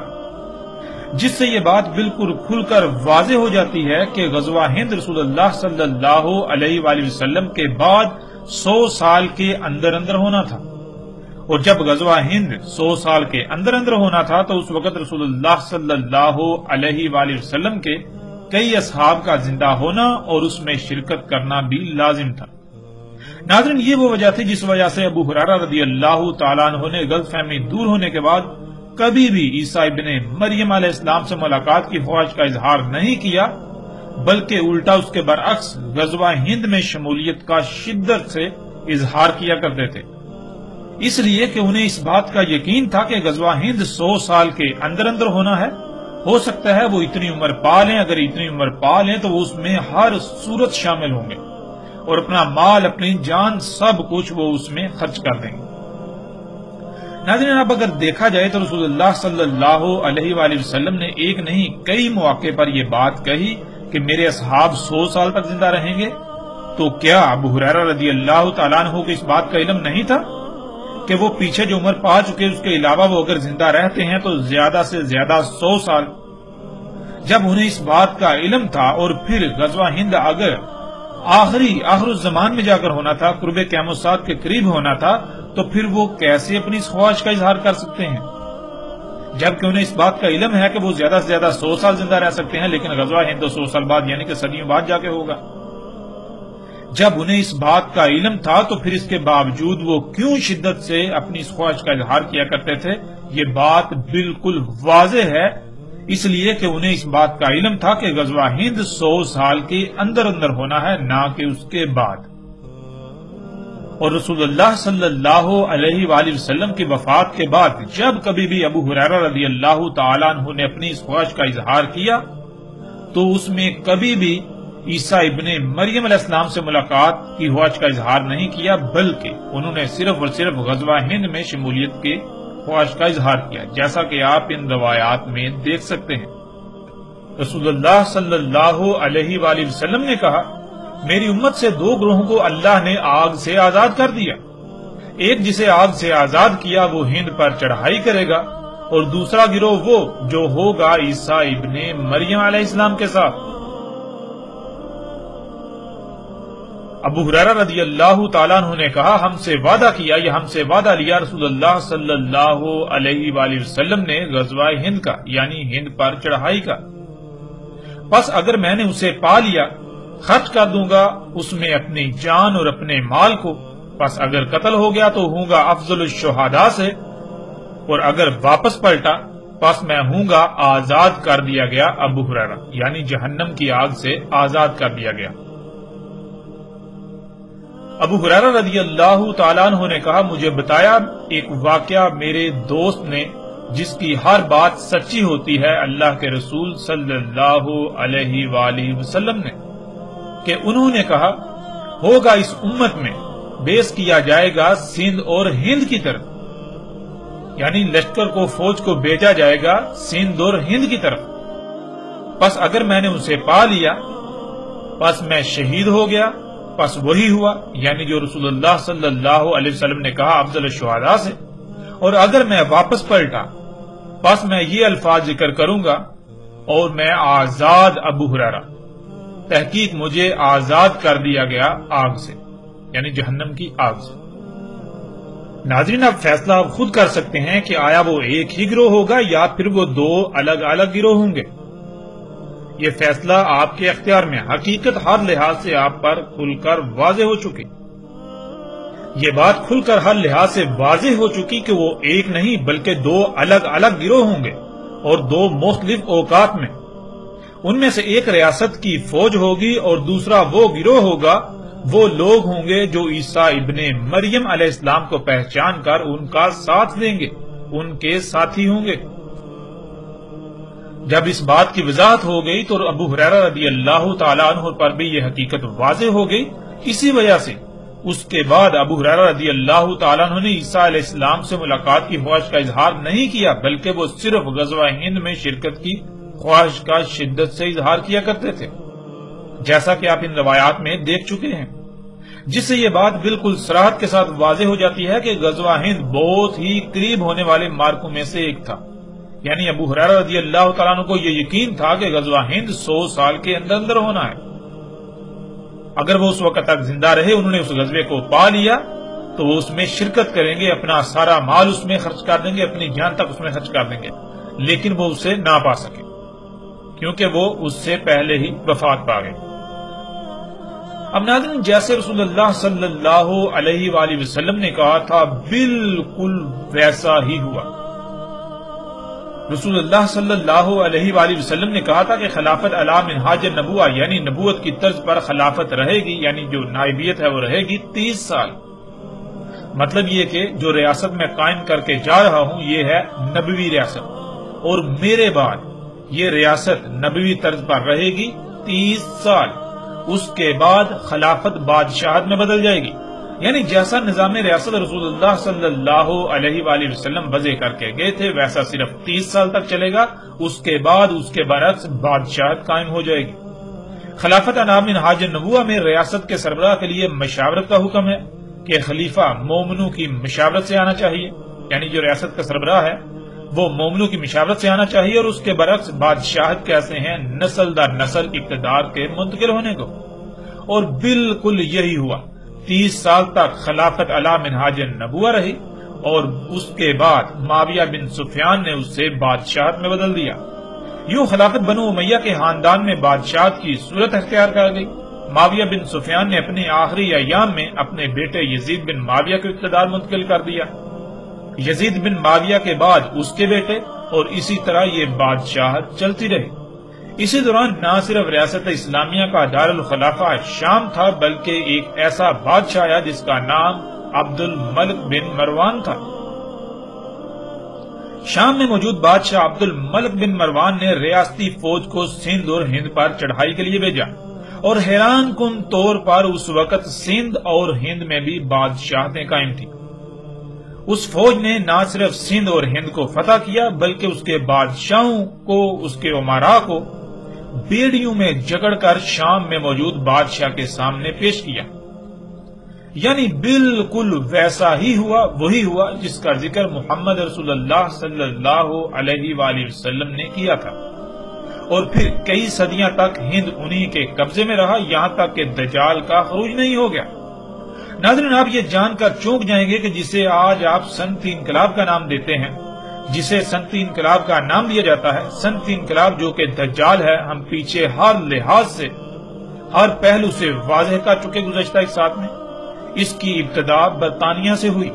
جس سے یہ بات بالکل کھل کر واضح ہو جاتی ہے کہ غزوہ ہند رسول اللہ صلی اللہ علیہ وآلہ وسلم کے بعد 100 سال کے اندر اندر ہونا تھا، اور جب غزوہ ہند 100 سال کے اندر اندر ہونا تھا تو اس وقت رسول اللہ صلی اللہ علیہ وآلہ وسلم کے کئی اصحاب کا زندہ ہونا اور اس میں شرکت کرنا بھی لازم تھا۔ ناظرین، یہ وہ وجہ تھی جس وجہ سے ابو ہریرہ رضی اللہ تعالیٰ عنہ نے غلط فہمی دور ہونے کے بعد کبھی بھی عیسیٰ ابن مریم علیہ السلام سے ملاقات کی خواہش کا اظہار نہیں کیا، بلکہ الٹا اس کے برعکس غزوہ ہند میں شمولیت کا شدت سے اظہار کیا کرتے تھے، اس لیے کہ انہیں اس بات کا یقین تھا کہ غزوہ ہند 100 سال کے اندر اندر ہونا ہے، ہو سکتا ہے وہ اتنی عمر پا لیں، اگر اتنی عمر پا لیں تو وہ اس میں ہر صورت شامل ہوں گے اور اپنا مال اپنی جان سب کچھ وہ اس میں خرچ کر دیں گے۔ ناظرین، اب اگر دیکھا جائے تو رسول اللہ صلی اللہ علیہ وآلہ وسلم نے ایک نہیں کئی مواقع پر یہ بات کہی کہ میرے اصحاب 100 سال تک زندہ رہیں گے، تو کیا ابو ہریرہ رضی اللہ تعالیٰ عنہ کو اس بات کا علم نہیں تھا کہ وہ پیچھے جو عمر پا چکے اس کے علاوہ وہ اگر زندہ رہتے ہیں تو زیادہ سے زیادہ 100 سال؟ جب انہیں اس بات کا علم تھا اور پھر غزوہ ہند اگر آخر الزمان میں جا کر ہونا تھا، قرب قیامت الساعۃ کے قریب ہونا تھا، تو پھر وہ کیسے اپنی اس خواہش کا اظہار کر سکتے ہیں؟ جبکہ انہیں اس بات کا علم ہے کہ وہ زیادہ سے زیادہ 100 سال زندہ رہ سکتے ہیں، لیکن غزوہ ہند 100 سال بعد یعنی کہ صدیوں بعد جا کے ہوگا۔ جب انہیں اس بات کا علم تھا تو پھر اس کے باوجود وہ کیوں شدت سے اپنی اس خواہش کا اظہار کیا کرتے تھے؟ یہ بات بالکل واضح ہے، اس لیے کہ انہیں اس بات کا علم تھا کہ غزوہ ہند 100 سال کے اندر اندر ہونا ہے، نہ کہ اس کے بعد۔ اور رسول اللہ صلی اللہ علیہ وآلہ وسلم کی وفات کے بعد جب کبھی بھی ابو ہریرہ رضی اللہ تعالیٰ عنہ نے اپنی اس خواہش کا اظہار کیا تو اس میں کبھی بھی عیسیٰ ابن مریم علیہ السلام سے ملاقات کی خواہش کا اظہار نہیں کیا، بلکہ انہوں نے صرف اور صرف غزوہ ہند میں شمولیت کے خواہش کا اظہار کیا، جیسا کہ آپ ان روایات میں دیکھ سکتے ہیں۔ رسول اللہ صلی اللہ علیہ وآلہ وسلم نے کہا، میری امت سے 2 گروہوں کو اللہ نے آگ سے آزاد کر دیا، ایک جسے آگ سے آزاد کیا وہ ہند پر چڑھائی کرے گا، اور دوسرا گروہ وہ جو ہوگا عیسیٰ ابن مریم علیہ السلام کے ساتھ۔ ابو ہریرہ رضی اللہ تعالیٰ عنہ نے کہا، ہم سے وعدہ کیا یا ہم سے وعدہ لیا رسول اللہ صلی اللہ علیہ وآلہ وسلم نے غزوہ ہند کا یعنی ہند پر چڑھائی کا، بس اگر میں نے اسے پا لیا خرچ کر دوں گا اس میں اپنی جان اور اپنے مال کو، بس اگر قتل ہو گیا تو ہوں گا افضل الشہداء سے، اور اگر واپس پلٹا بس میں ہوں گا آزاد کر دیا گیا ابو ہریرہ، یعنی جہنم کی آگ سے آزاد کر دیا گیا۔ ابو ہریرہ رضی اللہ تعالیٰ عنہ نے کہا، مجھے بتایا ایک واقعہ میرے دوست نے جس کی ہر بات سچی ہوتی ہے اللہ کے رسول صلی اللہ علیہ وآلہ وسلم نے۔ کہ انہوں نے کہا ہوگا اس امت میں بیس کیا جائے گا سندھ اور ہند کی طرف، یعنی لشکر کو فوج کو بھیجا جائے گا سندھ اور ہند کی طرف، پس اگر میں نے اسے پا لیا پس میں شہید ہو گیا، پس وہی ہوا یعنی جو رسول اللہ صلی اللہ علیہ وسلم نے کہا افضل الشہداء سے، اور اگر میں واپس پلٹا پس میں یہ الفاظ ذکر کروں گا اور میں آزاد ابو ہریرہ، تحقیق مجھے آزاد کر دیا گیا آگ سے، یعنی جہنم کی آگ سے۔ ناظرین اب فیصلہ آپ خود کر سکتے ہیں کہ آیا وہ ایک ہی گروہ ہوگا یا پھر وہ دو الگ الگ گروہ ہوں گے، یہ فیصلہ آپ کے اختیار میں، حقیقت ہر لحاظ سے آپ پر کھل کر واضح ہو چکی، یہ بات کھل کر ہر لحاظ سے واضح ہو چکی کہ وہ ایک نہیں بلکہ دو الگ الگ گروہ ہوں گے اور دو مختلف اوقات میں، ان میں سے ایک ریاست کی فوج ہوگی اور دوسرا وہ گروہ ہوگا، وہ لوگ ہوں گے جو عیسیٰ ابن مریم علیہ السلام کو پہچان کر ان کا ساتھ دیں گے، ان کے ساتھی ہوں گے۔ جب اس بات کی وضاحت ہو گئی تو ابو ہریرہ رضی اللہ تعالیٰ عنہ پر بھی یہ حقیقت واضح ہو گئی، اسی وجہ سے اس کے بعد ابو ہریرہ رضی اللہ تعالیٰ عنہ نے عیسیٰ علیہ السلام سے ملاقات کی خواہش کا اظہار نہیں کیا، بلکہ وہ صرف غزوہ ہند میں شرکت کی خواہش کا شدت سے اظہار کیا کرتے تھے، جیسا کہ آپ ان روایات میں دیکھ چکے ہیں، جس سے یہ بات بالکل صراحت کے ساتھ واضح ہو جاتی ہے کہ غزوہ ہند بہت ہی قریب ہونے والے مارکوں میں سے ایک تھا، یعنی ابو ہریرہ رضی اللہ تعالیٰ عنہ کو یہ یقین تھا کہ غزوہ ہند 100 سال کے اندر اندر ہونا ہے، اگر وہ اس وقت تک زندہ رہے، انہوں نے اس غزوے کو پا لیا تو وہ اس میں شرکت کریں گے، اپنا سارا مال اس میں خرچ کر دیں گے، اپنی جان تک اس میں خرچ کر دیں گے، لیکن وہ اسے نہ پا سکے کیونکہ وہ اس سے پہلے ہی وفات پا گئے۔ اب ناظرین جیسے رسول اللہ صلی اللہ علیہ وآلہ وسلم نے کہا تھا بالکل ویسا ہی ہوا۔ رسول اللہ صلی اللہ علیہ وآلہ وسلم نے کہا تھا کہ خلافت علی منہاج النبوہ یعنی نبوت کی طرز پر خلافت رہے گی، یعنی جو نائبیت ہے وہ رہے گی 30 سال۔ مطلب یہ کہ جو ریاست میں قائم کر کے جا رہا ہوں یہ ہے نبوی ریاست، اور میرے بعد یہ ریاست نبوی طرز پر رہے گی 30 سال، اس کے بعد خلافت بادشاہت میں بدل جائے گی، یعنی جیسا نظام ریاست رسول اللہ صلی اللہ علیہ وآلہ وسلم وضع کر کے گئے تھے ویسا صرف 30 سال تک چلے گا، اس کے بعد اس کے برعکس بادشاہت قائم ہو جائے گی۔ خلافت علی منہاج النبوہ میں ریاست کے سربراہ کے لیے مشاورت کا حکم ہے کہ خلیفہ مومنوں کی مشاورت سے آنا چاہیے، یعنی جو ریاست کا سربراہ ہے وہ مومنوں کی مشاورت سے آنا چاہیے، اور اس کے برعکس بادشاہت کہتے ہیں نسل در نسل اقتدار کے منتقل ہونے کو، اور بالکل یہی ہوا۔ 30 سال تک خلافت علی منہاج النبوہ رہی اور اس کے بعد معاویہ بن سفیان نے اسے بادشاہت میں بدل دیا۔ یوں خلافت بنو امیہ کے خاندان میں بادشاہت کی صورت اختیار کر گئی۔ معاویہ بن سفیان نے اپنے آخری ایام میں اپنے بیٹے یزید بن معاویہ کو اقتدار منتقل کر دیا، یزید بن معاویہ کے بعد اس کے بیٹے، اور اسی طرح یہ بادشاہت چلتی رہی۔ اسی دوران نہ صرف ریاست اسلامیہ کا دارالخلافہ شام تھا بلکہ ایک ایسا بادشاہ آیا جس کا نام عبد الملک بن مروان تھا۔ شام میں موجود بادشاہ عبد الملک بن مروان نے ریاستی فوج کو سندھ اور ہند پر چڑھائی کے لیے بھیجا، اور حیران کن طور پر اس وقت سندھ اور ہند میں بھی بادشاہتیں قائم تھیں۔ اس فوج نے نہ صرف سندھ اور ہند کو فتح کیا بلکہ اس کے بادشاہوں کو، اس کے امراء کو بیڑیوں میں جکڑ کر شام میں موجود بادشاہ کے سامنے پیش کیا، یعنی بالکل ویسا ہی ہوا، وہی ہوا جس کا ذکر محمد رسول اللہ صلی اللہ علیہ وآلہ وسلم نے کیا تھا، اور پھر کئی صدیاں تک ہند انہی کے قبضے میں رہا یہاں تک کہ دجال کا خروج نہیں ہو گیا۔ ناظرین آپ یہ جان کر چونک جائیں گے کہ جسے آج آپ صنعتی انقلاب کا نام دیتے ہیں، جسے صنعتی انقلاب کا نام دیا جاتا ہے، صنعتی انقلاب جو کہ دجال ہے، ہم پیچھے ہر لحاظ سے، ہر پہلو سے واضح کر چکے گزشتہ ایک ساتھ میں۔ اس کی ابتدا برطانیہ سے ہوئی۔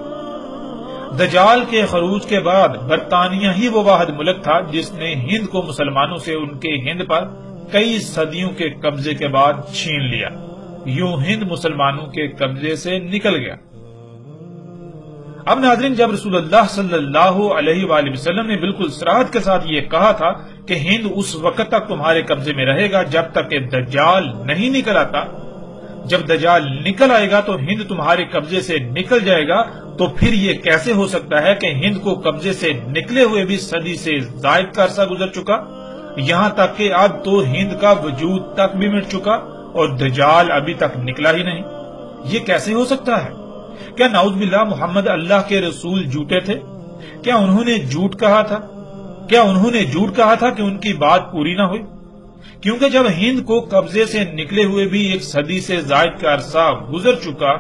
دجال کے خروج کے بعد برطانیہ ہی وہ واحد ملک تھا جس نے ہند کو مسلمانوں سے ان کے ہند پر کئی صدیوں کے قبضے کے بعد چھین لیا، یوں ہند مسلمانوں کے قبضے سے نکل گیا۔ اب ناظرین، جب رسول اللہ صلی اللہ علیہ وآلہ وسلم نے بالکل صراحت کے ساتھ یہ کہا تھا کہ ہند اس وقت تک تمہارے قبضے میں رہے گا جب تک کہ دجال نہیں نکل آتا، جب دجال نکل آئے گا تو ہند تمہارے قبضے سے نکل جائے گا، تو پھر یہ کیسے ہو سکتا ہے کہ ہند کو قبضے سے نکلے ہوئے بھی صدی سے زائد کا عرصہ گزر چکا، یہاں تک کہ اب تو ہند کا وجود تک بھی مٹ چکا اور دجال ابھی تک نکلا ہی نہیں؟ یہ کیسے ہو سکتا ہے؟ کیا نعوذ باللہ محمد اللہ کے رسول جھوٹے تھے؟ کیا انہوں نے جھوٹ کہا تھا؟ کیا انہوں نے جھوٹ کہا تھا کہ ان کی بات پوری نہ ہوئی؟ کیونکہ جب ہند کو قبضے سے نکلے ہوئے بھی ایک صدی سے زائد کا عرصہ گزر چکا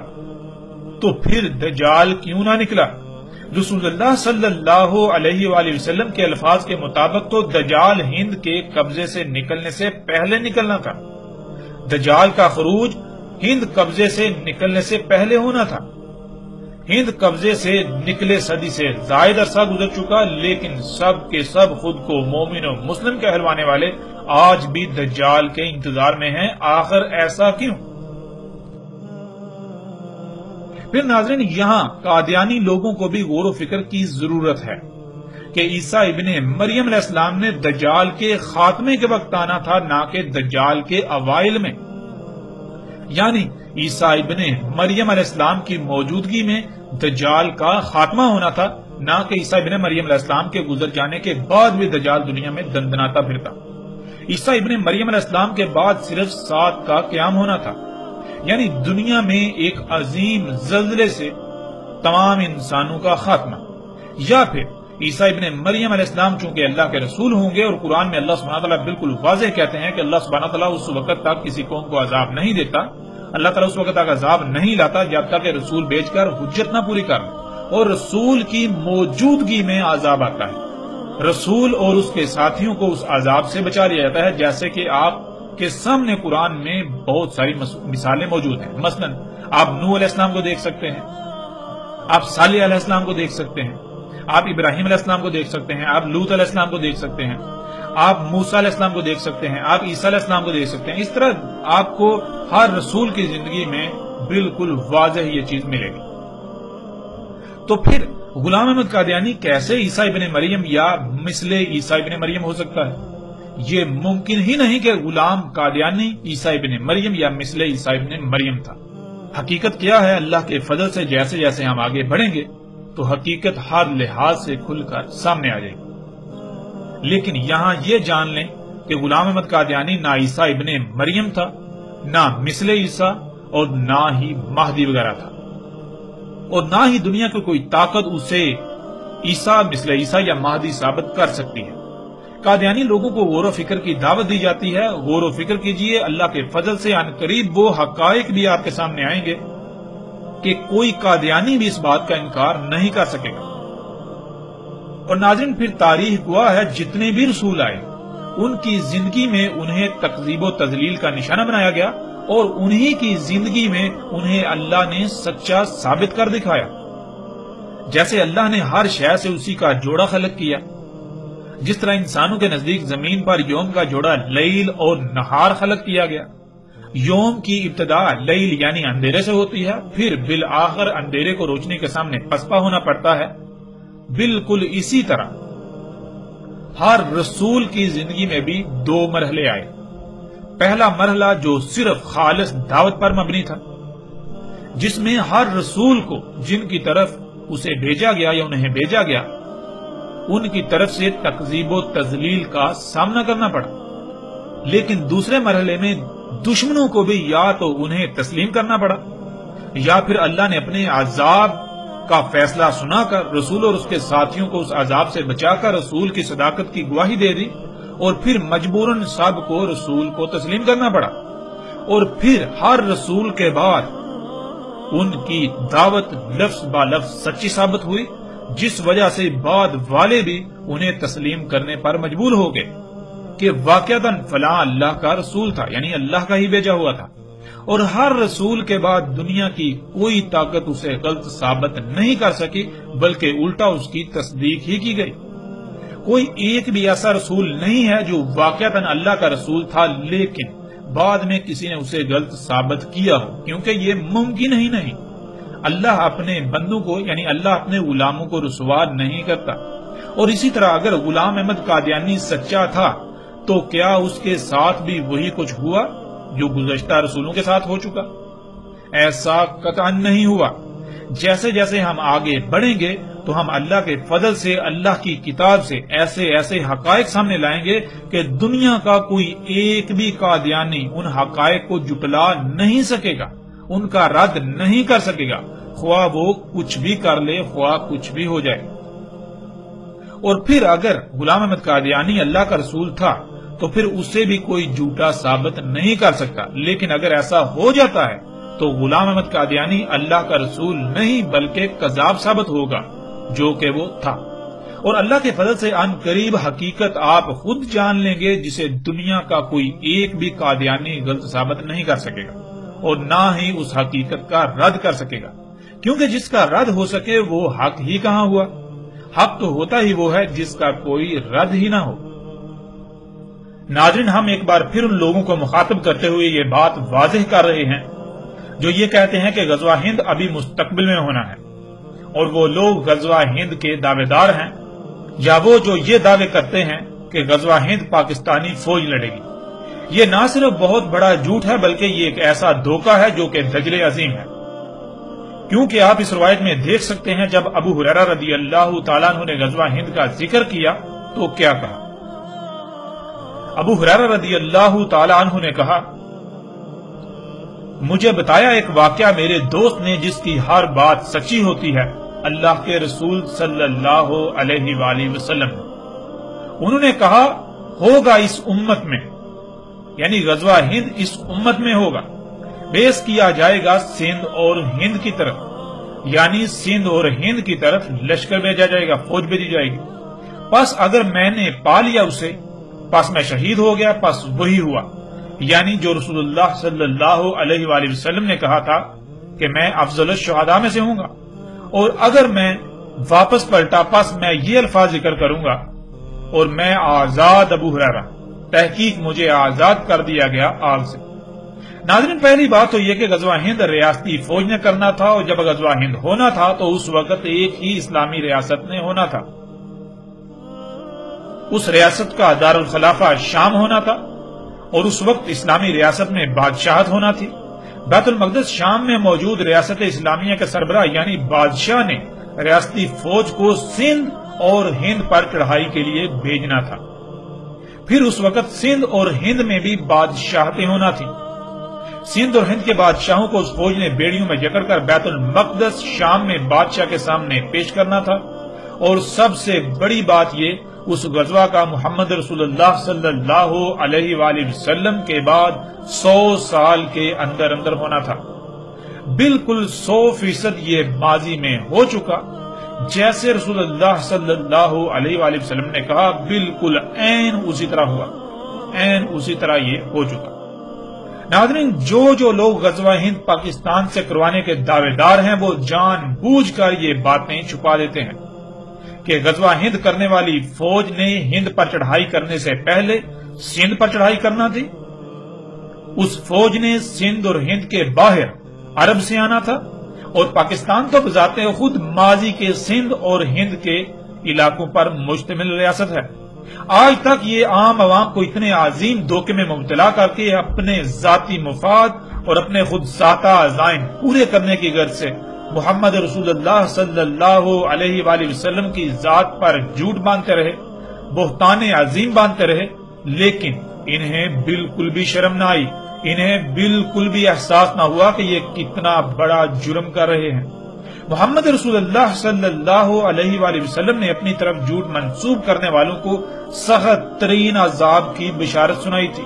تو پھر دجال کیوں نہ نکلا؟ رسول اللہ صلی اللہ علیہ وآلہ وسلم کے الفاظ کے مطابق تو دجال ہند کے قبضے سے نکلنے سے پہلے نکلنا تھا، دجال کا خروج ہند قبضے سے نکلنے سے پہلے ہونا تھا۔ ہند قبضے سے نکلے صدی سے زائد عرصہ گزر چکا، لیکن سب کے سب خود کو مومن و مسلم کہلوانے والے آج بھی دجال کے انتظار میں ہیں۔ آخر ایسا کیوں؟ پھر ناظرین، یہاں قادیانی لوگوں کو بھی غور و فکر کی ضرورت ہے کہ عیسیٰ ابن مریم علیہ السلام نے دجال کے خاتمے کے وقت آنا تھا، نہ کہ دجال کے اوائل میں۔ یعنی عیسیٰ ابن مریم علیہ السلام کی موجودگی میں دجال کا خاتمہ ہونا تھا، نہ کہ عیسیٰ ابن مریم علیہ السلام کے گزر جانے کے بعد بھی دجال دنیا میں دندناتا پھرتا۔ عیسیٰ ابن مریم علیہ السلام کے بعد صرف 7 کا قیام ہونا تھا، یعنی دنیا میں ایک عظیم زلزلے سے تمام انسانوں کا خاتمہ، یا پھر عیسیٰ ابن مریم علیہ السلام چونکہ اللہ کے رسول ہوں گے، اور قرآن میں اللہ سبحانہ تعالیٰ بالکل واضح کہتے ہیں کہ اللہ سبحانہ تعالیٰ اس وقت تک کسی قوم کو عذاب نہیں دیتا، اللہ تعالیٰ اس وقت تک عذاب نہیں لاتا جب تک کہ رسول بھیج کر حجت نہ پوری کر، اور رسول کی موجودگی میں عذاب آتا ہے، رسول اور اس کے ساتھیوں کو اس عذاب سے بچا لیا جاتا ہے، جیسے کہ آپ کے سامنے قرآن میں بہت ساری مثالیں موجود ہیں۔ مثلا آپ نوح علیہ السلام کو دیکھ سکتے ہیں، آپ صالح علیہ السلام کو دیکھ سکتے ہیں، آپ ابراہیم علیہ السلام کو دیکھ سکتے ہیں، آپ لوط علیہ السلام کو دیکھ سکتے ہیں، آپ موسیٰ علیہ السلام کو دیکھ سکتے ہیں، آپ عیسیٰ علیہ السلام کو دیکھ سکتے ہیں۔ اس طرح آپ کو ہر رسول کی زندگی میں بالکل واضح یہ چیز ملے گی۔ تو پھر غلام احمد قادیانی کیسے عیسیٰ ابن مریم یا مثل عیسیٰ ابن مریم ہو سکتا ہے؟ یہ ممکن ہی نہیں کہ غلام قادیانی عیسیٰ ابن مریم یا مثل عیسیٰ ابن مریم تھا۔ حقیقت کیا ہے؟ اللہ کے فضل سے جیسے جیسے ہم آگے بڑھیں گے تو حقیقت ہر لحاظ سے کھل کر سامنے آ جائے گی، لیکن یہاں یہ جان لیں کہ غلام احمد قادیانی نہ عیسیٰ ابن مریم تھا، نہ مثل عیسیٰ، اور نہ ہی مہدی وغیرہ تھا، اور نہ ہی دنیا کی کوئی طاقت اسے عیسیٰ، مثل عیسیٰ یا مہدی ثابت کر سکتی ہے۔ قادیانی لوگوں کو غور و فکر کی دعوت دی جاتی ہے، غور و فکر کیجئے، اللہ کے فضل سے عن قریب وہ حقائق بھی آپ کے سامنے آئیں گے کہ کوئی قادیانی بھی اس بات کا انکار نہیں کر سکے گا۔ اور ناظرین، پھر تاریخ گواہ ہے جتنے بھی رسول آئے ان کی زندگی میں انہیں تکذیب و تضلیل کا نشانہ بنایا گیا، اور انہی کی زندگی میں انہیں اللہ نے سچا ثابت کر دکھایا۔ جیسے اللہ نے ہر شے سے اسی کا جوڑا خلق کیا، جس طرح انسانوں کے نزدیک زمین پر یوم کا جوڑا لیل اور نہار خلق کیا گیا۔ یوم کی ابتدا لیل یعنی اندھیرے سے ہوتی ہے، پھر بالآخر اندھیرے کو روشنی کے سامنے پسپا ہونا پڑتا ہے۔ بالکل اسی طرح ہر رسول کی زندگی میں بھی 2 مرحلے آئے۔ پہلا مرحلہ جو صرف خالص دعوت پر مبنی تھا، جس میں ہر رسول کو جن کی طرف اسے بھیجا گیا یا انہیں بھیجا گیا ان کی طرف سے تکذیب و تضلیل کا سامنا کرنا پڑا، لیکن دوسرے مرحلے میں دشمنوں کو بھی یا تو انہیں تسلیم کرنا پڑا، یا پھر اللہ نے اپنے عذاب کا فیصلہ سنا کر رسول اور اس کے ساتھیوں کو اس عذاب سے بچا کر رسول کی صداقت کی گواہی دے دی، اور پھر مجبوراً سب کو رسول کو تسلیم کرنا پڑا، اور پھر ہر رسول کے بعد ان کی دعوت لفظ با لفظ سچی ثابت ہوئی، جس وجہ سے بعد والے بھی انہیں تسلیم کرنے پر مجبور ہو گئے کہ واقعتاً فلاں اللہ کا رسول تھا، یعنی اللہ کا ہی بھیجا ہوا تھا۔ اور ہر رسول کے بعد دنیا کی کوئی طاقت اسے غلط ثابت نہیں کر سکی، بلکہ الٹا اس کی تصدیق ہی کی گئی۔ کوئی ایک بھی ایسا رسول نہیں ہے جو واقعتاً اللہ کا رسول تھا لیکن بعد میں کسی نے اسے غلط ثابت کیا ہو، کیونکہ یہ ممکن ہی نہیں۔ اللہ اپنے بندوں کو یعنی اللہ اپنے غلاموں کو رسوا نہیں کرتا۔ اور اسی طرح اگر غلام احمد قادیانی سچا تھا تو کیا اس کے ساتھ بھی وہی کچھ ہوا جو گزشتہ رسولوں کے ساتھ ہو چکا؟ ایسا قطعاً نہیں ہوا۔ جیسے جیسے ہم آگے بڑھیں گے تو ہم اللہ کے فضل سے اللہ کی کتاب سے ایسے ایسے حقائق سامنے لائیں گے کہ دنیا کا کوئی ایک بھی قادیانی ان حقائق کو جھٹلا نہیں سکے گا، ان کا رد نہیں کر سکے گا، خواہ وہ کچھ بھی کر لے، خواہ کچھ بھی ہو جائے۔ اور پھر اگر غلام احمد قادیانی اللہ کا رسول تھا تو پھر اسے بھی کوئی جھوٹا ثابت نہیں کر سکتا، لیکن اگر ایسا ہو جاتا ہے تو غلام احمد قادیانی اللہ کا رسول نہیں بلکہ کذاب ثابت ہوگا، جو کہ وہ تھا۔ اور اللہ کے فضل سے ان قریب حقیقت آپ خود جان لیں گے جسے دنیا کا کوئی ایک بھی قادیانی غلط ثابت نہیں کر سکے گا اور نہ ہی اس حقیقت کا رد کر سکے گا، کیونکہ جس کا رد ہو سکے وہ حق ہی کہاں ہوا؟ حق تو ہوتا ہی وہ ہے جس کا کوئی رد ہی نہ ہو۔ ناظرین، ہم ایک بار پھر ان لوگوں کو مخاطب کرتے ہوئے یہ بات واضح کر رہے ہیں جو یہ کہتے ہیں کہ غزوہ ہند ابھی مستقبل میں ہونا ہے، اور وہ لوگ غزوہ ہند کے دعوے دار ہیں، یا وہ جو یہ دعوے کرتے ہیں کہ غزوہ ہند پاکستانی فوج لڑے گی۔ یہ نہ صرف بہت بڑا جھوٹ ہے بلکہ یہ ایک ایسا دھوکہ ہے جو کہ دجل عظیم ہے، کیونکہ آپ اس روایت میں دیکھ سکتے ہیں جب ابو ہریرہ رضی اللہ تعالیٰ عنہ نے غزوہ ہند کا ذکر کیا تو کیا کہا؟ ابو ہریرہ رضی اللہ تعالیٰ عنہ نے کہا، مجھے بتایا ایک واقعہ میرے دوست نے جس کی ہر بات سچی ہوتی ہے، اللہ کے رسول صلی اللہ علیہ وآلہ وسلم۔ انہوں نے کہا، ہوگا اس امت میں، یعنی غزوہ ہند اس امت میں ہوگا، بیس کیا جائے گا سندھ اور ہند کی طرف، یعنی سندھ اور ہند کی طرف لشکر بھیجا جائے گا، فوج بھیجی جائے گی۔ پس اگر میں نے پا لیا اسے، پس میں شہید ہو گیا، پس وہی ہوا، یعنی جو رسول اللہ صلی اللہ علیہ وآلہ وسلم نے کہا تھا کہ میں افضل الشہداء میں سے ہوں گا۔ اور اگر میں واپس پلٹا پس میں یہ الفاظ ذکر کروں گا، اور میں آزاد ابو ہریرہ، تحقیق مجھے آزاد کر دیا گیا آگ سے۔ ناظرین، پہلی بات تو یہ کہ غزوہ ہند ریاستی فوج نے کرنا تھا، اور جب غزوہ ہند ہونا تھا تو اس وقت ایک ہی اسلامی ریاست نے ہونا تھا۔ اس ریاست کا دارالخلافہ شام ہونا تھا، اور اس وقت اسلامی ریاست میں بادشاہت ہونا تھی۔ بیت المقدس شام میں موجود ریاست اسلامیہ کے سربراہ یعنی بادشاہ نے ریاستی فوج کو سندھ اور ہند پر چڑھائی کے لیے بھیجنا تھا۔ پھر اس وقت سندھ اور ہند میں بھی بادشاہتیں ہونا تھی۔ سندھ اور ہند کے بادشاہوں کو اس فوج نے بیڑیوں میں جکڑ کر بیت المقدس شام میں بادشاہ کے سامنے پیش کرنا تھا۔ اور سب سے بڑی بات یہ، اس غزوہ کا محمد رسول اللہ صلی اللہ علیہ وآلہ وسلم کے بعد 100 سال کے اندر اندر ہونا تھا۔ بالکل 100% یہ ماضی میں ہو چکا، جیسے رسول اللہ صلی اللہ علیہ وآلہ وسلم نے کہا، بالکل عین اسی طرح ہوا، عین اسی طرح یہ ہو چکا۔ ناظرین، جو لوگ غزوہ ہند پاکستان سے کروانے کے دعوے دار ہیں وہ جان بوجھ کر یہ باتیں چھپا دیتے ہیں کہ غزوہ ہند کرنے والی فوج نے ہند پر چڑھائی کرنے سے پہلے سندھ پر چڑھائی کرنا تھی۔ اس فوج نے سندھ اور ہند کے باہر عرب سے آنا تھا، اور پاکستان تو بذات خود ماضی کے سندھ اور ہند کے علاقوں پر مشتمل ریاست ہے۔ آج تک یہ عام عوام کو اتنے عظیم دھوکے میں مبتلا کر کے اپنے ذاتی مفاد اور اپنے خود ساتہ عزائم پورے کرنے کی غرض سے محمد رسول اللہ صلی اللہ علیہ وآلہ وسلم کی ذات پر جھوٹ باندھتے رہے، بہتان عظیم باندھتے رہے، لیکن انہیں بالکل بھی شرم نہ آئی، انہیں بالکل بھی احساس نہ ہوا کہ یہ کتنا بڑا جرم کر رہے ہیں۔ محمد رسول اللہ صلی اللہ علیہ وآلہ وسلم نے اپنی طرف جھوٹ منسوب کرنے والوں کو سخت ترین عذاب کی بشارت سنائی تھی،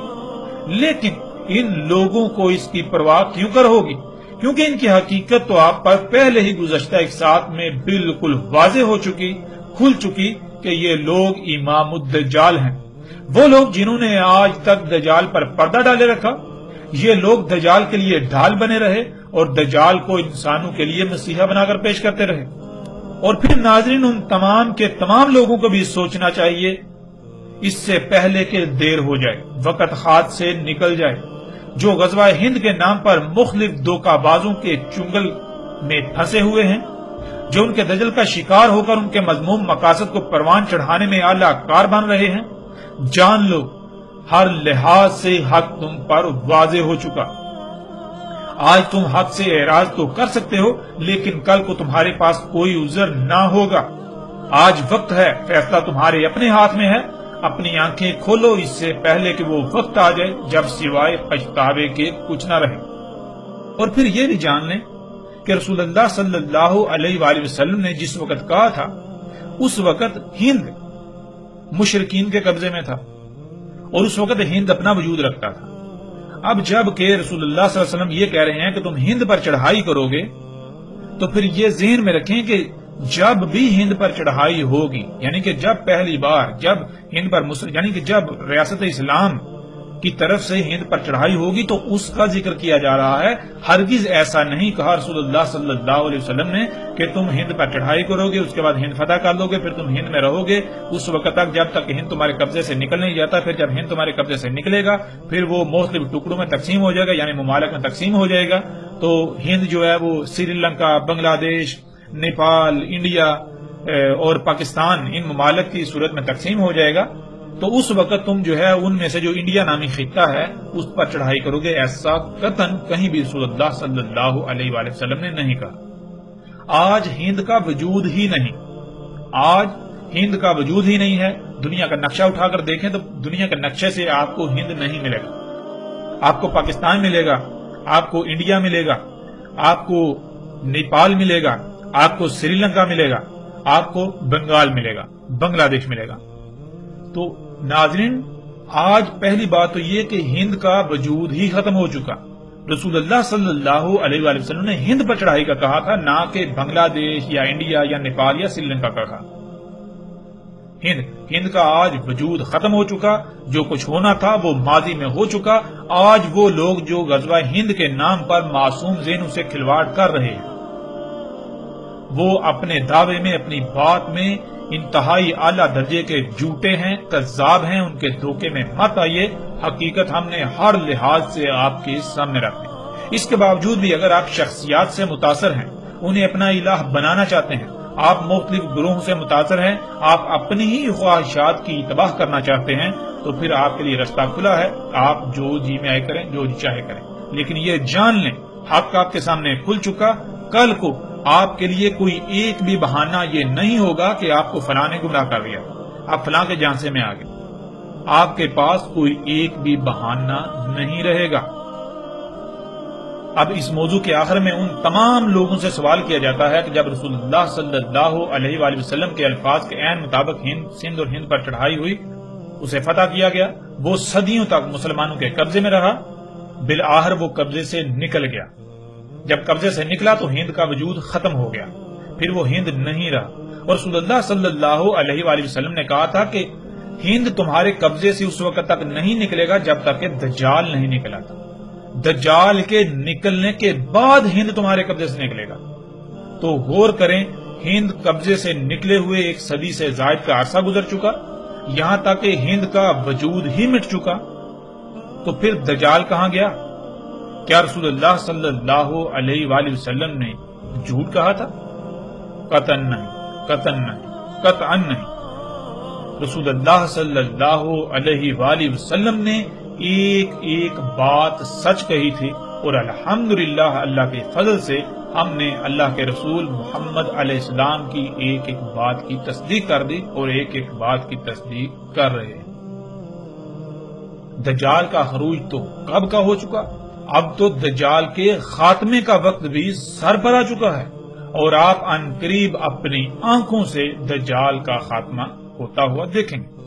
لیکن ان لوگوں کو اس کی پرواہ کیوں کر ہوگی؟ کیونکہ ان کی حقیقت تو آپ پر پہلے ہی گزشتہ ایک ساتھ میں بالکل واضح ہو چکی، کھل چکی کہ یہ لوگ امام الدجال ہیں، وہ لوگ جنہوں نے آج تک دجال پر پردہ ڈالے رکھا۔ یہ لوگ دجال کے لیے ڈھال بنے رہے اور دجال کو انسانوں کے لیے مسیحا بنا کر پیش کرتے رہے۔ اور پھر ناظرین، ان تمام کے تمام لوگوں کو بھی سوچنا چاہیے اس سے پہلے کہ دیر ہو جائے، وقت ہاتھ سے نکل جائے، جو غزوہ ہند کے نام پر مختلف دھوکہ بازوں کے چنگل میں پھنسے ہوئے ہیں، جو ان کے دجل کا شکار ہو کر ان کے مذموم مقاصد کو پروان چڑھانے میں اعلیٰ کار بن رہے ہیں، جان لو ہر لحاظ سے حق تم پر واضح ہو چکا۔ آج تم حق سے اعراض تو کر سکتے ہو، لیکن کل کو تمہارے پاس کوئی عذر نہ ہوگا۔ آج وقت ہے، فیصلہ تمہارے اپنے ہاتھ میں ہے۔ اپنی آنکھیں کھولو اس سے پہلے کہ وہ وقت آ جائے جب سوائے پچھتاوے کے کچھ نہ رہے۔ اور پھر یہ بھی جان لیں کہ رسول اللہ صلی اللہ علیہ وآلہ وسلم نے جس وقت کہا تھا، اس وقت ہند مشرکین کے قبضے میں تھا، اور اس وقت ہند اپنا وجود رکھتا تھا۔ اب جب کہ رسول اللہ صلی اللہ علیہ وسلم یہ کہہ رہے ہیں کہ تم ہند پر چڑھائی کرو گے، تو پھر یہ ذہن میں رکھیں کہ جب بھی ہند پر چڑھائی ہوگی، یعنی کہ جب پہلی بار جب ہند پر یعنی کہ جب ریاست اسلام کی طرف سے ہند پر چڑھائی ہوگی تو اس کا ذکر کیا جا رہا ہے۔ ہرگز ایسا نہیں کہا رسول اللہ صلی اللہ علیہ وسلم نے کہ تم ہند پر چڑھائی کرو گے، اس کے بعد ہند فتح کر لو گے، پھر تم ہند میں رہو گے اس وقت تک جب تک ہند تمہارے قبضے سے نکل نہیں جاتا۔ پھر جب ہند تمہارے قبضے سے نکلے گا پھر وہ مختلف ٹکڑوں میں تقسیم ہو جائے گا، یعنی ممالک میں تقسیم ہو جائے گا۔ تو ہند جو ہے وہ سری لنکا، بنگلہ دیش، نیپال، انڈیا اور پاکستان، ان ممالک کی صورت میں تقسیم ہو جائے گا۔ تو اس وقت تم جو ہے ان میں سے جو انڈیا نامی خطہ ہے اس پر چڑھائی کرو گے، ایسا قطعاً کہیں بھی رسول اللہ صلی اللہ علیہ وآلہ وسلم نے نہیں کہا۔ آج ہند کا وجود ہی نہیں، آج ہند کا وجود ہی نہیں ہے۔ دنیا کا نقشہ اٹھا کر دیکھیں تو دنیا کے نقشے سے آپ کو ہند نہیں ملے گا۔ آپ کو پاکستان ملے گا، آپ کو انڈیا ملے گا، آپ کو نیپال ملے گا، آپ کو سری لنکا ملے گا، آپ کو بنگال ملے گا، بنگلہ دیش ملے گا۔ تو ناظرین، آج پہلی بات تو یہ کہ ہند کا وجود ہی ختم ہو چکا۔ رسول اللہ صلی اللہ علیہ وآلہ وسلم نے ہند پر چڑھائی کا کہا تھا، نہ کہ بنگلہ دیش یا انڈیا یا نیپال یا سری لنکا کا کہا۔ ہند کا آج وجود ختم ہو چکا، جو کچھ ہونا تھا وہ ماضی میں ہو چکا۔ آج وہ لوگ جو غزوہ ہند کے نام پر معصوم ذہنوں سے کھلواڑ کر رہے ہیں، وہ اپنے دعوے میں، اپنی بات میں انتہائی اعلیٰ درجے کے جھوٹے ہیں، کذاب ہیں، ان کے دھوکے میں مت آئیے۔ حقیقت ہم نے ہر لحاظ سے آپ کے سامنے رکھ دی۔ اس کے باوجود بھی اگر آپ شخصیات سے متاثر ہیں، انہیں اپنا الہ بنانا چاہتے ہیں، آپ مختلف گروہوں سے متاثر ہیں، آپ اپنی ہی خواہشات کی تباہ کرنا چاہتے ہیں، تو پھر آپ کے لیے رستہ کھلا ہے۔ آپ جو جی میں آئے کریں، جو جی چاہے کریں، لیکن یہ جان لیں حق آپ کے سامنے کھل چکا۔ کل کو آپ کے لیے کوئی ایک بھی بہانہ یہ نہیں ہوگا کہ آپ کو فلاں نے گمراہ کر دیا، آپ فلاں کے جانسے میں آ گئے۔ آپ کے پاس کوئی ایک بھی بہانہ نہیں رہے گا۔ اب اس موضوع کے آخر میں ان تمام لوگوں سے سوال کیا جاتا ہے کہ جب رسول اللہ صلی اللہ علیہ وآلہ وسلم کے الفاظ کے عین مطابق سندھ اور ہند پر چڑھائی ہوئی، اسے فتح کیا گیا، وہ صدیوں تک مسلمانوں کے قبضے میں رہا، بالآخر وہ قبضے سے نکل گیا۔ جب قبضے سے نکلا تو ہند کا وجود ختم ہو گیا، پھر وہ ہند نہیں رہا۔ اور رسول اللہ صلی اللہ علیہ وآلہ وسلم نے کہا تھا کہ ہند تمہارے قبضے سے اس وقت تک نہیں نکلے گا جب تک کہ دجال نہیں نکلا تھا۔ دجال کے نکلنے کے بعد ہند تمہارے قبضے سے نکلے گا۔ تو غور کریں، ہند قبضے سے نکلے ہوئے ایک صدی سے زائد کا عرصہ گزر چکا، یہاں تک کہ ہند کا وجود ہی مٹ چکا، تو پھر دجال کہاں گیا؟ کیا رسول اللہ صلی اللہ علیہ وآلہ وسلم نے جھوٹ کہا تھا؟ قطعاً نہیں، قطعاً نہیں، قطعاً نہیں۔ رسول اللہ صلی اللہ علیہ وآلہ وسلم نے ایک ایک بات سچ کہی تھی، اور الحمدللہ اللہ کے فضل سے ہم نے اللہ کے رسول محمد علیہ السلام کی ایک ایک بات کی تصدیق کر دی اور ایک ایک بات کی تصدیق کر رہے ہیں۔ دجال کا خروج تو کب کا ہو چکا، اب تو دجال کے خاتمے کا وقت بھی سر پر آ چکا ہے، اور آپ عنقریب اپنی آنکھوں سے دجال کا خاتمہ ہوتا ہوا دیکھیں گے۔